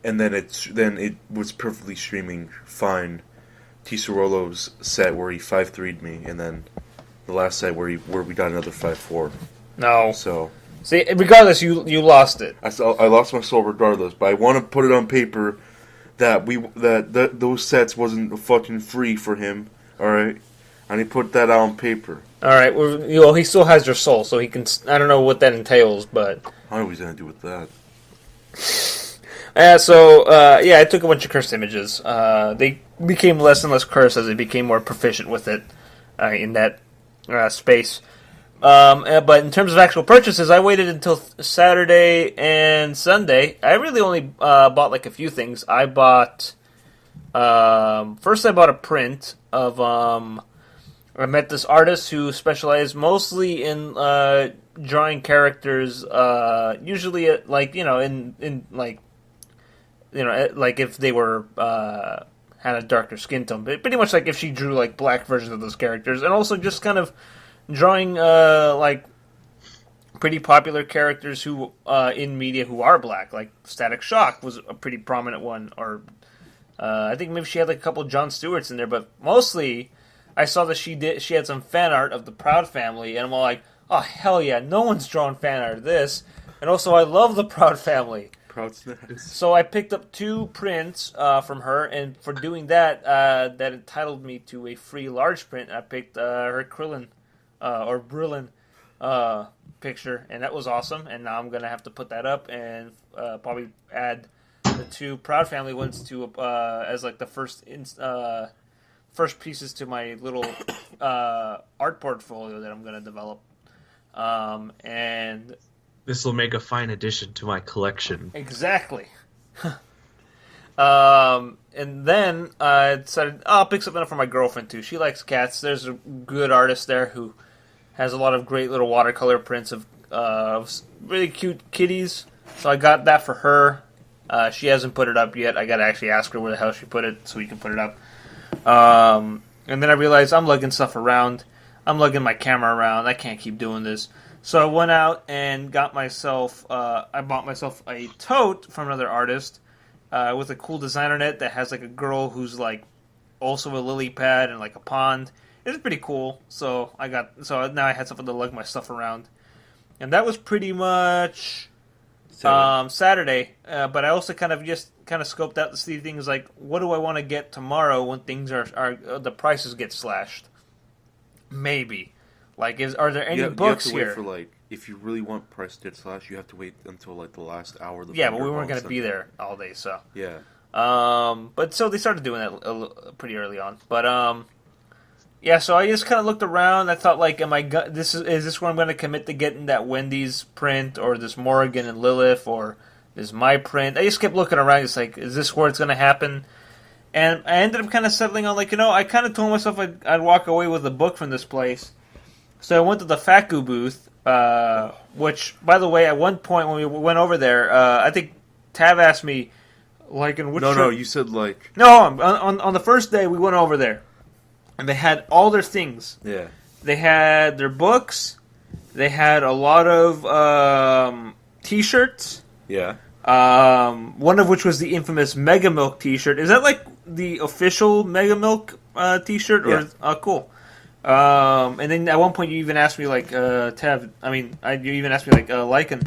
And then it was perfectly streaming fine. Tisarolo's set where he 5-3'd me, and then the last set where we got another 5-4. No. So see, regardless, you lost it. I lost my soul regardless, but I want to put it on paper that those sets wasn't fucking free for him. All right, I need to put that out on paper. All right. Well, he still has your soul, so he can. I don't know what that entails, but I don't know what he's gonna do with that. I took a bunch of cursed images. They became less and less cursed as I became more proficient with it in that space. But in terms of actual purchases, I waited until Saturday and Sunday. I really only bought like a few things. I bought first I bought a print of I met this artist who specialized mostly in drawing characters, usually like if they were had a darker skin tone, but pretty much like if she drew like black versions of those characters, and also just kind of drawing like pretty popular characters who in media who are black. Like Static Shock was a pretty prominent one, or I think maybe she had like a couple of Jon Stewarts in there, but mostly I saw that she had some fan art of the Proud Family, and I'm all like, oh hell yeah, no one's drawn fan art of this. And also I love the Proud Family. So I picked up 2 prints from her, and for doing that, that entitled me to a free large print. I picked her Krillin or Brillin picture, and that was awesome. And now I'm gonna have to put that up and probably add the 2 Proud Family ones to as like the first pieces to my little art portfolio that I'm gonna develop. And this will make a fine addition to my collection. Exactly. And then I decided, I'll pick something up for my girlfriend too. She likes cats. There's a good artist there who has a lot of great little watercolor prints of really cute kitties. So I got that for her. She hasn't put it up yet. I got to actually ask her where the hell she put it so we can put it up. And then I realized I'm lugging stuff around. I'm lugging my camera around. I can't keep doing this. So I went out and got myself, I bought myself a tote from another artist with a cool designer net that has like a girl who's like also a lily pad and like a pond. It's pretty cool. So now I had something to lug my stuff around. And that was pretty much Saturday. But I also kind of scoped out to see things like, what do I want to get tomorrow when things are the prices get slashed? Maybe. Like, are there any books you have to here? wait for, like, if you really want price to get slashed, you have to wait until, like, the last hour of the Yeah, but we weren't going to be there all day, so. Yeah. But so they started doing that pretty early on. But, yeah, so I just kind of looked around. I thought, like, is this where I'm going to commit to getting that Wendy's print, or this Morrigan and Lilith, or this my print? I just kept looking around. It's like, is this where it's going to happen? And I ended up kind of settling on, like, I kind of told myself I'd walk away with a book from this place. So I went to the FACU booth, which, by the way, at one point when we went over there, I think Tav asked me, like, in which... No, you said, like... No, on the first day we went over there, and they had all their things. Yeah. They had their books, they had a lot of T-shirts. Yeah. One of which was the infamous Mega Milk T-shirt. Is that, like, the official Mega Milk T-shirt? Yeah. Cool. And then at one point you even asked me, like, Tav, you even asked me, like, Lycan,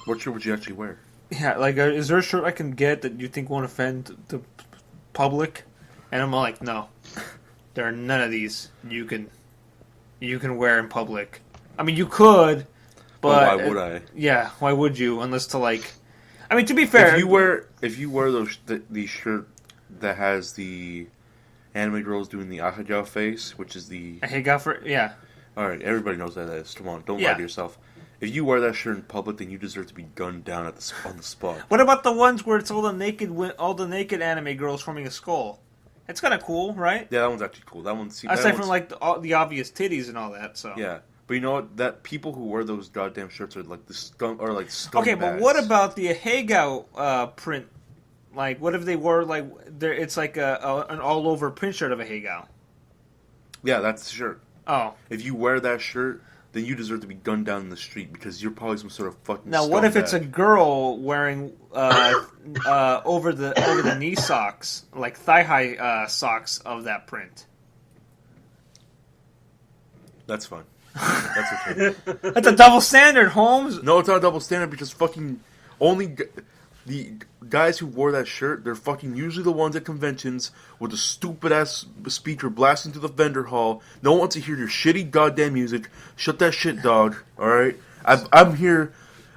what shirt would you actually wear? yeah, like, is there a shirt I can get that you think won't offend the public? And I'm like, no. There are none of these you can wear in public. I mean, you could, but... why would I? Yeah, why would you? Unless to, like... I mean, to be fair... If you wear the shirt that has the anime girls doing the Ahajao face, which is the... yeah. Alright, everybody knows what that is. Come on, don't lie to yourself. If you wear that shirt in public, then you deserve to be gunned down on the spot. What about the ones where it's all the naked anime girls forming a skull? It's kind of cool, right? Yeah, that one's actually cool. That one's... Aside from, like, the obvious titties and all that, so... Yeah. But you know what? That people who wear those goddamn shirts are like the scumbags. Okay, but what about the Heigao print? Like, what if they wore, like, it's like an all-over print shirt of a Heigao? Yeah, that's the shirt. Oh. If you wear that shirt, then you deserve to be gunned down in the street because you're probably some sort of fucking Now, what if it's a girl wearing over the knee socks, like thigh-high socks of that print? That's fine. That's okay. That's a double standard, Holmes. No, it's not a double standard because fucking the guys who wore that shirt, they're fucking usually the ones at conventions with a stupid ass speaker blasting through the vendor hall. No one wants to hear your shitty goddamn music. Shut that shit, dog. All right, I'm here.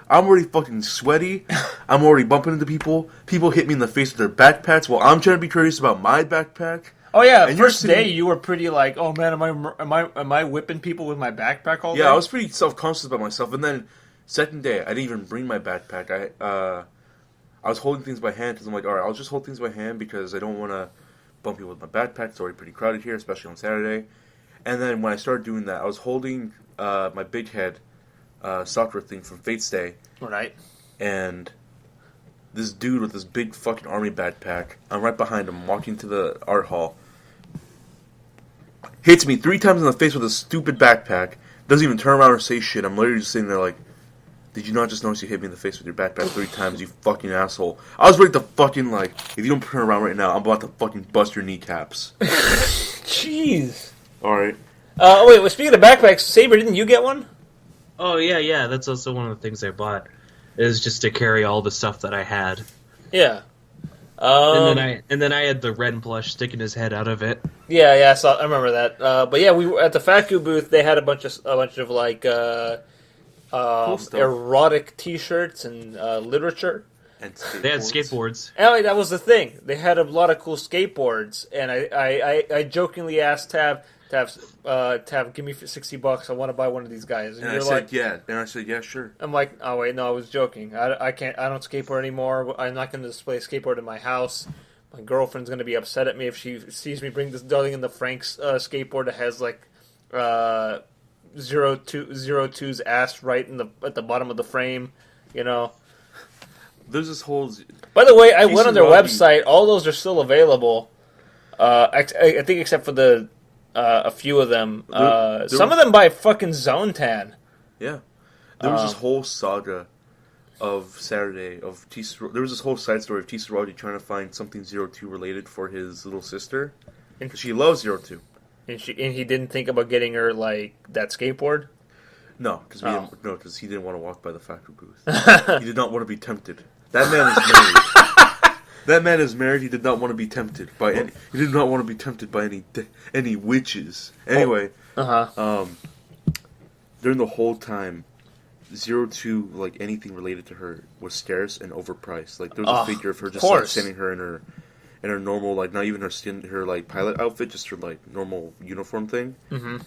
I'm already fucking sweaty. I'm already bumping into people. People hit me in the face with their backpacks while I'm trying to be courteous about my backpack. Oh yeah, and first day you were pretty like, oh man, am I whipping people with my backpack all day? Yeah, I was pretty self-conscious about myself. And then second day, I didn't even bring my backpack. I was holding things by hand because I'm like, all right, I'll just hold things by hand because I don't want to bump people with my backpack. It's already pretty crowded here, especially on Saturday. And then when I started doing that, I was holding my big head soccer thing from Fate's Day. Right. And this dude with this big fucking army backpack, I'm right behind him, walking to the art hall. Hits me 3 times in the face with a stupid backpack. Doesn't even turn around or say shit. I'm literally just sitting there like, did you not just notice you hit me in the face with your backpack 3 times, you fucking asshole? I was ready to fucking, like, if you don't turn around right now, I'm about to fucking bust your kneecaps. Jeez. Alright. Wait, well, speaking of backpacks, Saber, didn't you get one? Oh, yeah, that's also one of the things I bought, is just to carry all the stuff that I had. Yeah. And then I had the Ren plush sticking his head out of it. Yeah, I remember that. But yeah, we were at the FACU booth. They had a bunch of like Cool stuff. erotic T-shirts and literature. And They had skateboards. Oh, that was the thing. They had a lot of cool skateboards, and I jokingly asked Tav, give me $60. I want to buy one of these guys. And I said, yeah. And I said, yeah, sure. I'm like, oh wait, no, I was joking. I don't skateboard anymore. I'm not going to display a skateboard in my house. My girlfriend's going to be upset at me if she sees me bring this Darling in the Franxx skateboard that has like 02's ass right at the bottom of the frame, you know. There's this whole... By the way, I went on their website. All those are still available. I think except for the a few of them. Some of them by fucking Zone Tan. Yeah. There was this whole saga of Saturday of there was this whole side story of Taviradio trying to find something 02 related for his little sister. She loves 02. And he didn't think about getting her like that skateboard. No, because he didn't want to walk by the factory booth. He did not want to be tempted. That man is married. That man is married. He did not want to be tempted by any. He did not want to be tempted by any witches. Anyway, during the whole time, 02, like anything related to her, was scarce and overpriced. Like there was a figure of her just like standing her in her normal, like not even her like pilot outfit, just her like normal uniform thing. Mm-hmm.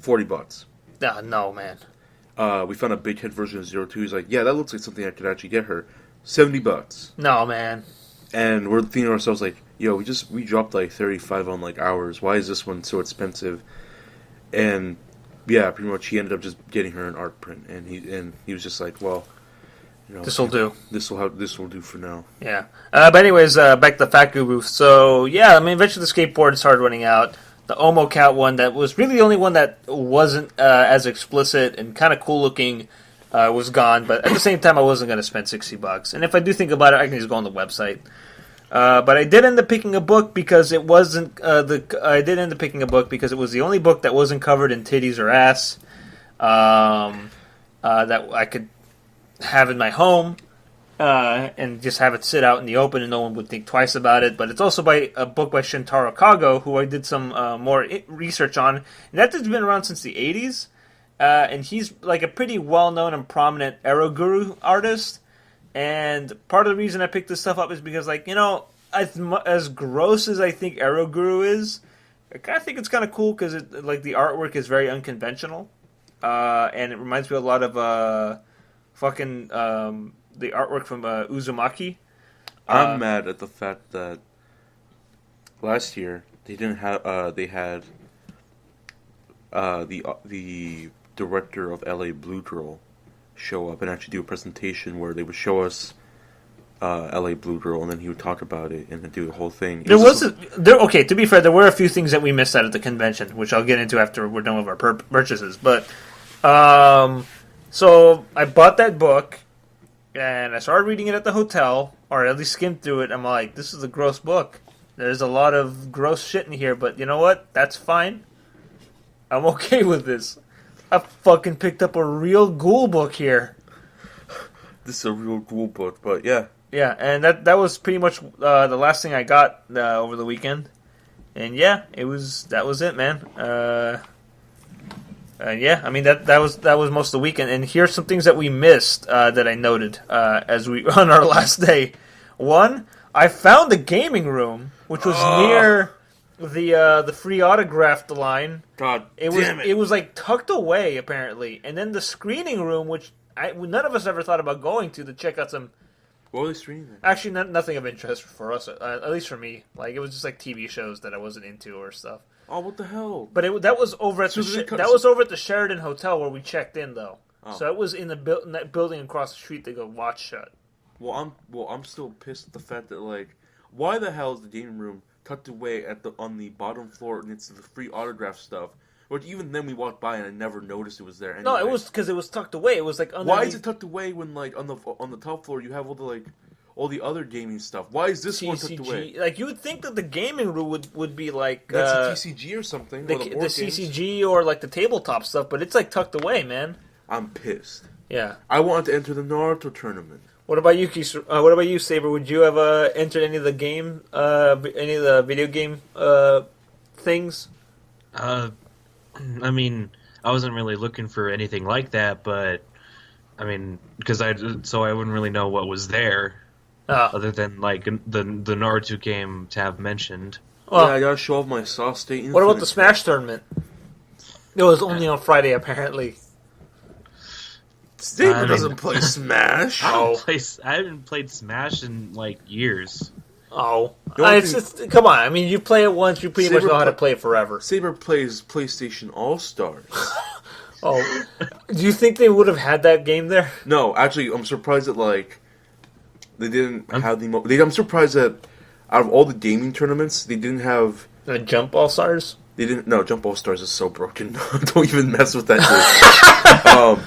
$40. No, man. We found a big head version of 02. He's like, yeah, that looks like something I could actually get her. $70. No, man. And we're thinking to ourselves like, yo, we dropped like 35 on like ours. Why is this one so expensive? And yeah, pretty much he ended up just getting her an art print, and he was just like, well, you know, This will do. This will do for now. Yeah. But anyways, back to the Fat Guru. So yeah, I mean, eventually the skateboard started running out. The Omo Cat one that was really the only one that wasn't as explicit and kind of cool looking was gone. But at the same time, I wasn't going to spend $60. And if I do think about it, I can just go on the website. But I did end up picking a book because it wasn't I did end up picking a book because it was the only book that wasn't covered in titties or ass that I could have in my home and just have it sit out in the open and no one would think twice about it. But it's also by a book by Shintaro Kago, who I did some more research on, and that has been around since the 80s. And he's like a pretty well-known and prominent Ero Guru artist. And part of the reason I picked this stuff up is because, like, you know, as gross as I think Ero Guru is, I kind of think it's kind of cool because like the artwork is very unconventional, and it reminds me a lot of the artwork from Uzumaki. I'm mad at the fact that last year they didn't have they had the director of LA Blue Girl show up and actually do a presentation where they would show us LA Blue Girl, and then he would talk about it and then do the whole thing. Okay, to be fair, there were a few things that we missed out at the convention, which I'll get into after we're done with our purchases. But so I bought that book and I started reading it at the hotel, or at least skimmed through it. I'm like, this is a gross book. There's a lot of gross shit in here, but you know what? That's fine. I'm okay with this. I fucking picked up a real ghoul book here. This is a real ghoul book, but yeah. Yeah, and that was pretty much the last thing I got over the weekend. And yeah, that was it, man. Yeah, I mean that was most of the weekend. And here's some things that we missed that I noted as we on our last day. One, I found the gaming room, which was near the free autograph line. God damn it! It was like tucked away apparently, and then the screening room, which none of us ever thought about going to check out some. What were they screening? Actually, nothing of interest for us, at least for me. Like it was just like TV shows that I wasn't into or stuff. Oh, what the hell! But that was over at was over at the Sheraton Hotel where we checked in, though. Oh. So it was in that building across the street that got watch shut. Well, I'm still pissed at the fact that like, why the hell is the gaming room tucked away on the bottom floor and it's the free autograph stuff? Which even then we walked by and I never noticed it was there. Anyway. No, it was because it was tucked away. It was like underneath. Why is it tucked away when like on the top floor you have all the other gaming stuff? Why is this one tucked away? Like you would think that the gaming room would be like that's a TCG or something. The CCG or like the tabletop stuff, but it's like tucked away, man. I'm pissed. Yeah. I wanted to enter the Naruto tournament. What about you, what about you, Saber? Would you have entered any of the video game things? I mean, I wasn't really looking for anything like that, but I mean, because I wouldn't really know what was there, other than like the Naruto game Tav mentioned. Well, yeah, I gotta show off my Sauce State. What about the Smash tournament? It was only on Friday, apparently. Saber doesn't play Smash. I haven't played Smash in like years. Oh, come on! I mean, you play it once, you pretty much know how to play it forever. Saber plays PlayStation All Stars. Oh, do you think they would have had that game there? No, actually, I'm surprised that like they didn't have the. I'm surprised that out of all the gaming tournaments, they didn't have Jump All Stars. They didn't. No, Jump All Stars is so broken. Don't even mess with that.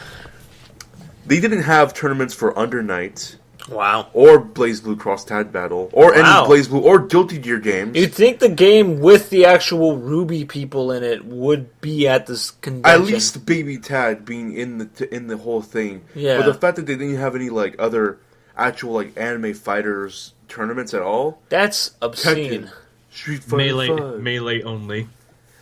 They didn't have tournaments for Under Night. Wow. Or Blaze Blue Cross Tag Battle. Or any Blaze Blue or Guilty Gear games. You'd think the game with the actual Ruby people in it would be at this convention. At least Baby Tag being in the whole thing. Yeah. But the fact that they didn't have any like other actual like anime fighters tournaments at all. That's obscene. Tekken, Street Fighter Melee only.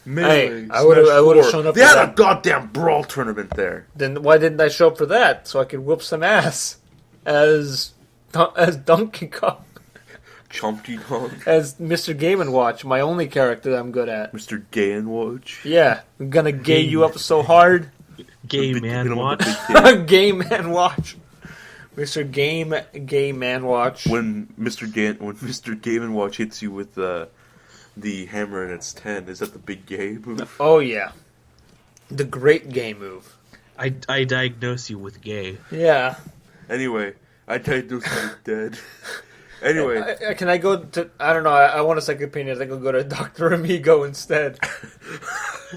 Hey, I would have shown up. They had a goddamn brawl tournament there. Then why didn't I show up for that? So I could whoop some ass as Donkey Kong, Chompy Kong, as Mr. Game & Watch, my only character that I'm good at. Mr. Gay & Watch. Yeah, I'm gonna gay you up so hard. Gay Man Watch. Gay Man Watch. Mr. Gay Man Watch. When Mr. Game and Watch hits you with the hammer and it's 10, is that the big gay move? Oh yeah, the great gay move. I diagnose you with gay. Yeah. Anyway, I diagnosed you with dead. Anyway. Can I go to... I don't know. I want a second opinion. I think I'll go to Dr. Amigo instead.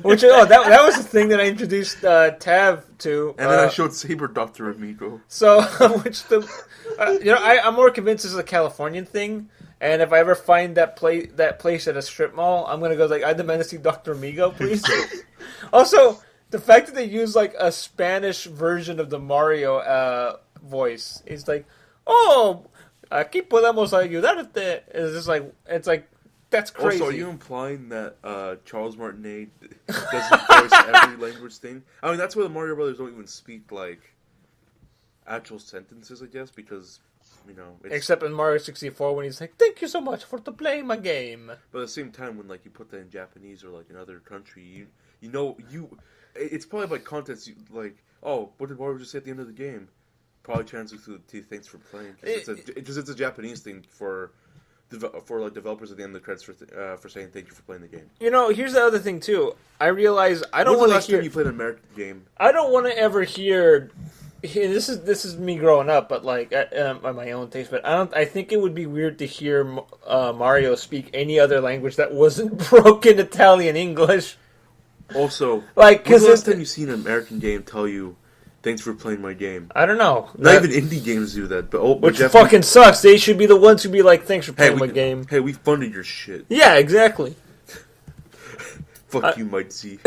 Which, that was the thing that I introduced Tav to. And then I showed Saber Dr. Amigo. So, I'm more convinced this is a Californian thing. And if I ever find that place at a strip mall, I'm going to go like, I demand to see Dr. Amigo, please. Also, the fact that they use like a Spanish version of the Mario voice is like, oh... Aquí podemos ayudarte. It's like that's crazy. Also, are you implying that Charles Martinet doesn't voice every language thing? I mean, that's why the Mario Brothers don't even speak like actual sentences, I guess, because it's... Except in Mario 64 when he's like, "Thank you so much for playing my game." But at the same time, when like you put that in Japanese or like another country, it's probably by context. Like, oh, what did Mario just say at the end of the game? Probably translates to thanks for playing because it's a Japanese thing for like developers at the end of the credits for saying thank you for playing the game. Here's the other thing too. I realize I don't want to hear. When's the last time you played an American game? I don't want to ever hear. This is me growing up, but like at my own taste. But I think it would be weird to hear Mario speak any other language that wasn't broken Italian English. Also, like, when's the last time you seen an American game tell you? Thanks for playing my game. I don't know. Not even indie games do that. Which fucking sucks. They should be the ones who be like, thanks for playing my game. Hey, we funded your shit. Yeah, exactly. Fuck you, Might Z.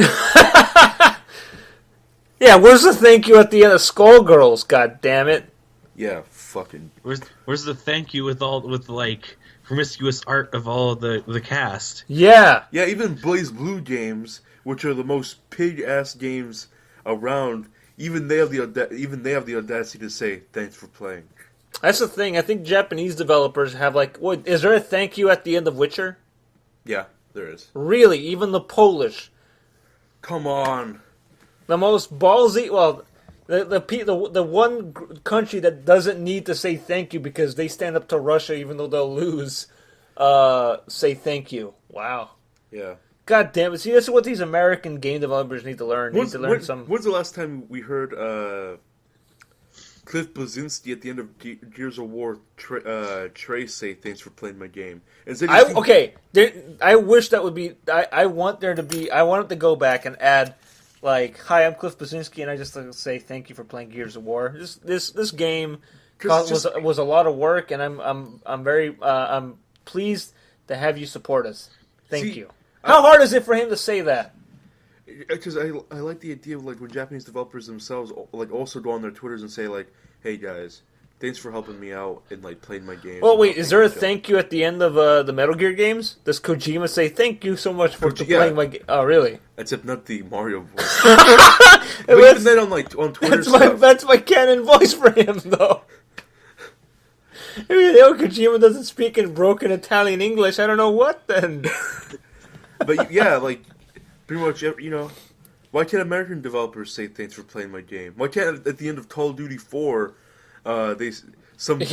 Yeah, where's the thank you at the end of Skullgirls, god damn it? Yeah, fucking... Where's the thank you with like promiscuous art of all the cast? Yeah. Yeah, even Blaze Blue games, which are the most pig-ass games around... Even they have the audacity to say thanks for playing. That's the thing. I think Japanese developers have like, what? Is there a thank you at the end of Witcher? Yeah, there is. Really, even the Polish. Come on. The most ballsy. Well, the one country that doesn't need to say thank you because they stand up to Russia even though they'll lose. Say thank you. Wow. Yeah. God damn it. See, this is what these American game developers need to learn. When's the last time we heard Cliff Blazinski at the end of Gears of War Trey say thanks for playing my game? I wish that would be... I want it to go back and add, like, hi, I'm Cliff Blazinski, and I just say thank you for playing Gears of War. This game was a lot of work, and I'm very I'm pleased to have you support us. Thank you. How hard is it for him to say that? Because I like the idea of like when Japanese developers themselves like also go on their Twitters and say like, "Hey guys, thanks for helping me out and like playing my game." Well, wait, is there a thank you at the end of the Metal Gear games? Does Kojima say thank you so much for playing my game? Oh, really? Except not the Mario voice. But even then on Twitter, that's my canon voice for him though. If Kojima doesn't speak in broken Italian English, I don't know what then. But yeah, like pretty much, why can't American developers say thanks for playing my game? Why can't at the end of Call of Duty 4, Zombie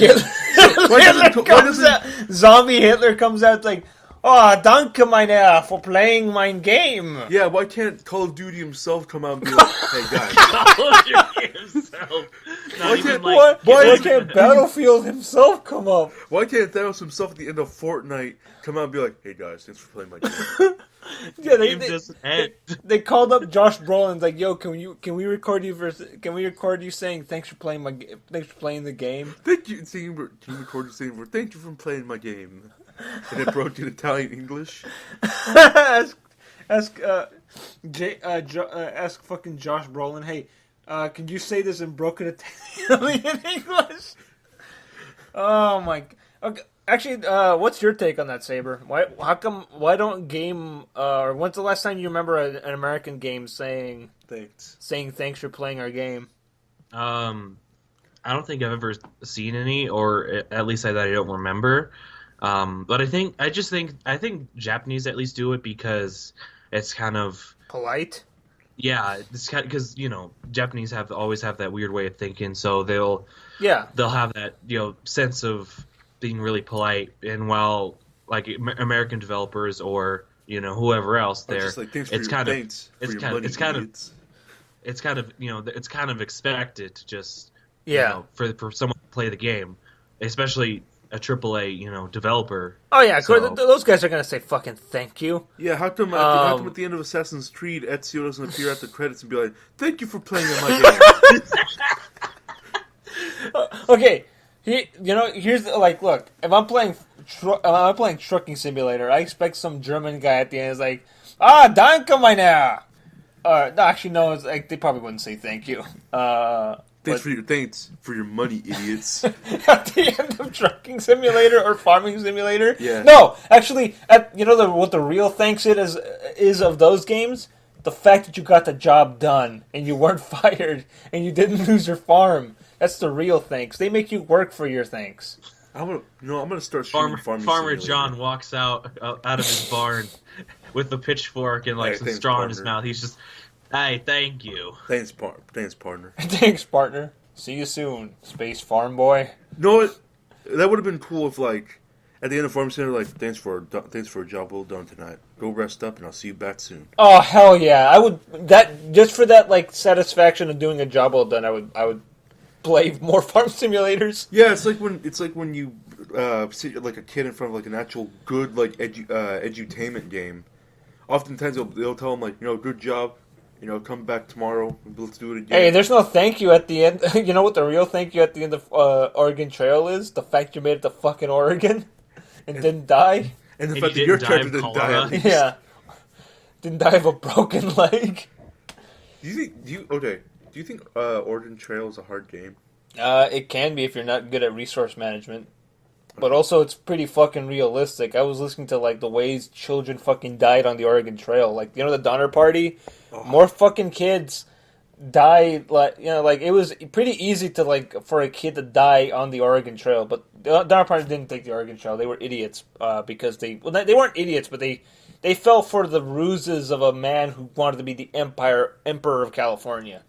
Hitler comes out like, oh, danke meine for playing my game. Yeah, why can't Call of Duty himself come out and be like, hey guys. Call of Duty himself. Why can't Battlefield himself come up? Why can't Thanos himself at the end of Fortnite come out and be like, hey guys, thanks for playing my game? Yeah, they called up Josh Brolin like, yo, can we record you saying thanks for playing the game? Can you record you saying thank you for playing my game? And it broke in Italian English. ask fucking Josh Brolin, hey, can you say this in broken Italian English? Oh my. Okay. Actually, what's your take on that, Saber? Why don't game? When's the last time you remember an American game saying thanks for playing our game? I don't think I've ever seen any, or at least I don't remember. But I think Japanese at least do it because it's kind of polite. Yeah, it's because Japanese always have that weird way of thinking, so they'll Yeah. have that sense of being really polite, and while like American developers or whoever else there, Just like, it's kind of expected to just for someone to play the game, especially a AAA developer. Oh yeah, So, those guys are gonna say fucking thank you. Yeah, how come at the end of Assassin's Creed, Ezio doesn't appear at the credits and be like, "Thank you for playing on my game." Okay, here's look. If I'm playing Trucking Simulator, I expect some German guy at the end is like, danke meine. No, actually, no. It's like they probably wouldn't say thank you. Thanks for your money, idiots. At the end of Trucking Simulator or Farming Simulator. Yeah. No, actually, what the real thanks is of those games. The fact that you got the job done and you weren't fired and you didn't lose your farm. That's the real thanks. They make you work for your thanks. I'm gonna start shooting Farmer John walks out of his barn with the pitchfork and some straw in his mouth. He's just, hey, thank you. Thanks, partner. Thanks, partner. See you soon, Space Farm Boy. No, that would have been cool if at the end of Farm Center, thanks for a job well done tonight. Go rest up, and I'll see you back soon. Oh hell yeah! I would just for that satisfaction of doing a job well done. I would play more farm simulators. Yeah, it's like when you see a kid in front of an actual good edutainment game. Oftentimes they'll tell them good job, come back tomorrow. Let's do it again. Hey, there's no thank you at the end. You know what the real thank you at the end of Oregon Trail is? The fact you made it to fucking Oregon and didn't die. And the fact that your character didn't die. At least. Yeah, didn't die of a broken leg. Do you think Oregon Trail is a hard game? It can be if you're not good at resource management. But also, it's pretty fucking realistic. I was listening to, the ways children fucking died on the Oregon Trail. The Donner Party, more fucking kids died, it was pretty easy to, for a kid to die on the Oregon Trail. But the Donner Party didn't take the Oregon Trail. They were idiots, because they weren't idiots, but they fell for the ruses of a man who wanted to be the emperor of California.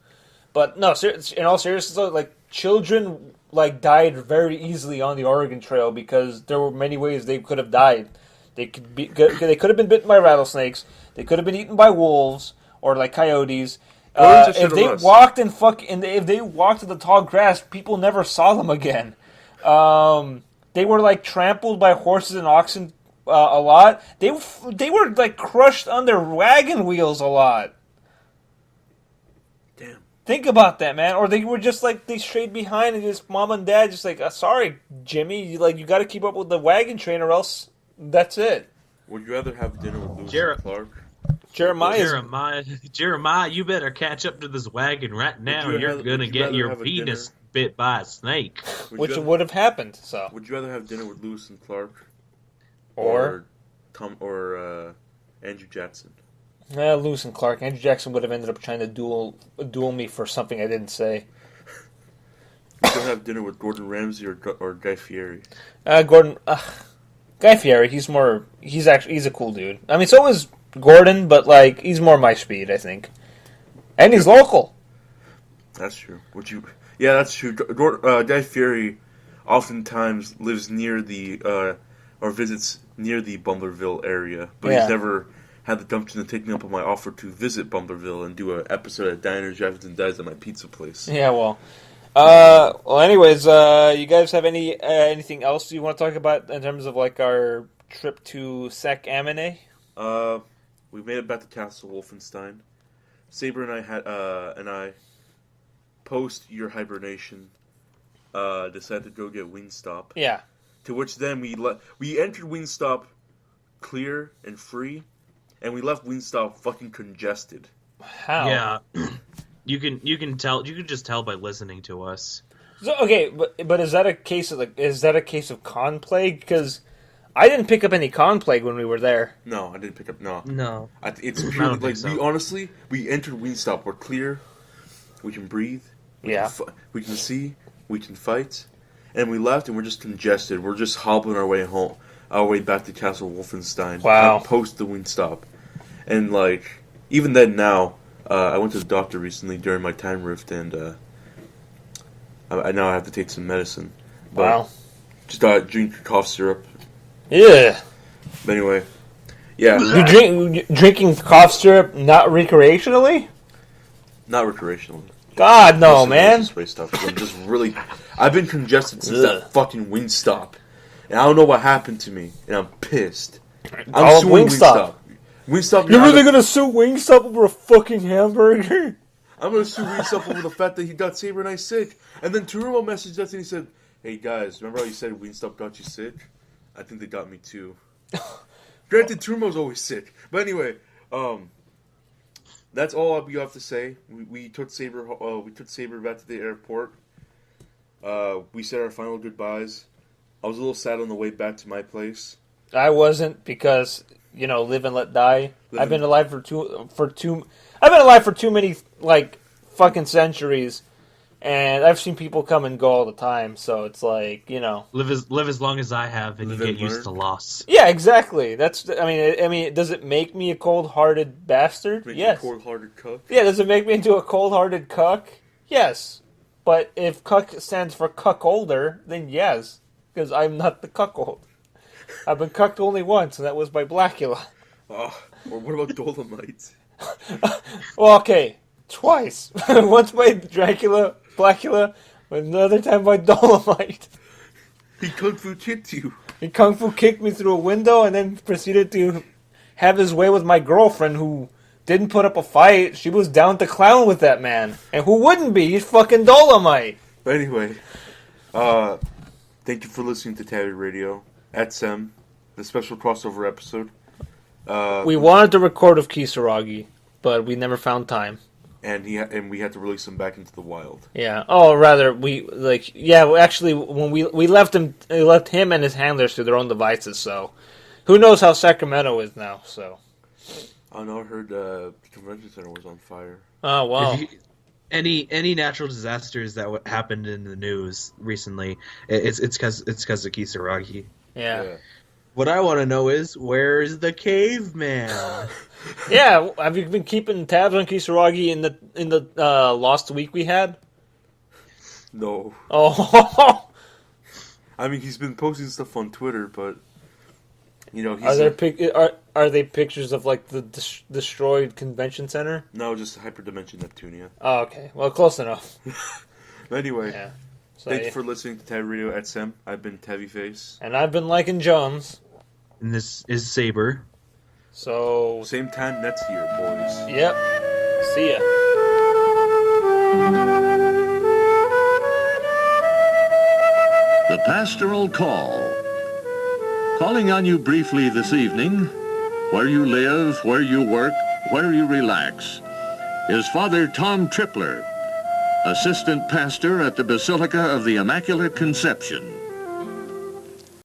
But, no, in all seriousness, though, children died very easily on the Oregon Trail because there were many ways they could have died. They could have been bitten by rattlesnakes. They could have been eaten by wolves or coyotes. If they walked if they walked in the tall grass, people never saw them again. They were trampled by horses and oxen a lot. They were crushed under wagon wheels a lot. Damn. Think about that, man. Or they were just they strayed behind and just mom and dad just sorry, Jimmy, you got to keep up with the wagon train or else that's it. Would you rather have dinner with Lewis and Clark? Jeremiah, you better catch up to this wagon right now. You're gonna get your penis bit by a snake. Which would have happened. So. Would you rather have dinner with Lewis and Clark, or Andrew Jackson? Lewis and Clark. Andrew Jackson would have ended up trying to duel me for something I didn't say. Would you have dinner with Gordon Ramsay or Guy Fieri? Guy Fieri. He's a cool dude. I mean, so is Gordon, but he's more my speed, I think. And he's local. That's true. Yeah, that's true. Guy Fieri oftentimes lives near or visits near the Bumblerville area, but he's never had the gumption to take me up on my offer to visit Bumblerville and do an episode at Diners, Drive-Ins, and Dives at my pizza place. Yeah, well. Anyways, you guys have anything else you want to talk about in terms of our trip to SatAM and FM? We made it back to Castle Wolfenstein. Saber and I post your hibernation, decided to go get Wingstop. Yeah. To which then we entered Wingstop clear and free, and we left Wingstop fucking congested. How? Yeah. You can tell. You can just tell by listening to us. So, okay, but is that a case of con plague? Because I didn't pick up any con plague when we were there. No, I didn't pick up. No. It's purely we entered Wingstop. We're clear. We can breathe. We can see. We can fight. And we left, and we're just congested. We're just hobbling our way home, our way back to Castle Wolfenstein. Wow. Post the Wingstop, and even then now. I went to the doctor recently during my time rift, and I now have to take some medicine. But Wow. just drink cough syrup. Yeah. But anyway, yeah. You drinking cough syrup not recreationally? Not recreationally. God, no, Mostly man. nasal spray stuff. 'Cause I'm just really... I've been congested since Ugh. that fucking Wingstop. And I don't know what happened to me. And I'm pissed. I'm Call suing Wingstop. Wingstop, You're really gonna sue Wingstop over a fucking hamburger? I'm gonna sue Wingstop over the fact that he got Saber and I sick. And then Turbo messaged us and he said, "Hey guys, remember how you said Wingstop got you sick? I think they got me too." Granted, Turbo's always sick. But anyway, that's all we have to say. We took Saber. We took Saber back to the airport. We said our final goodbyes. I was a little sad on the way back to my place. I wasn't because live and let die. I've been alive for too many fucking centuries, and I've seen people come and go all the time. So it's like Live as long as I have, and you get used to loss. Yeah, exactly. I mean, does it make me a cold-hearted bastard? Yes. A cold-hearted cuck. Yeah, does it make me into a cold-hearted cuck? Yes. But if cuck stands for cuckolder, then yes, because I'm not the cuckold. I've been cucked only once, and that was by Blackula. Oh, or what about Dolomite? Well, okay, twice. Once by Blackula, but another time by Dolomite. He kung fu kicked you. He kung fu kicked me through a window and then proceeded to have his way with my girlfriend, who didn't put up a fight. She was down to clown with that man. And who wouldn't be? He's fucking Dolomite. But anyway, thank you for listening to Taviradio Xm, the special crossover episode. We wanted to record with Kisaragi, but we never found time. And we had to release him back into the wild. Yeah. Oh, rather actually, when we left him and his handlers to their own devices. So, who knows how Sacramento is now? So. I know. I heard the convention center was on fire. Oh wow. Any natural disasters that happened in the news recently, it's because of Kisaragi. Yeah. What I want to know is, where's the caveman? Yeah, have you been keeping tabs on Kisaragi in the lost week we had? No. Oh. I mean, he's been posting stuff on Twitter, but he's are they pictures of like the destroyed convention center? No, just Hyperdimension Neptunia. Oh, okay. Well, close enough. Anyway, Yeah. So, thank you for listening to Taviradio Xm. I've been Taviface. And I've been Lycan Jonze. And this is Saber. So Same time next year, boys. yep. See ya. The Pastoral Call. Calling on you briefly this evening, where you live, where you work, where you relax, is Father Tom Tripler, Assistant Pastor at the Basilica of the Immaculate Conception.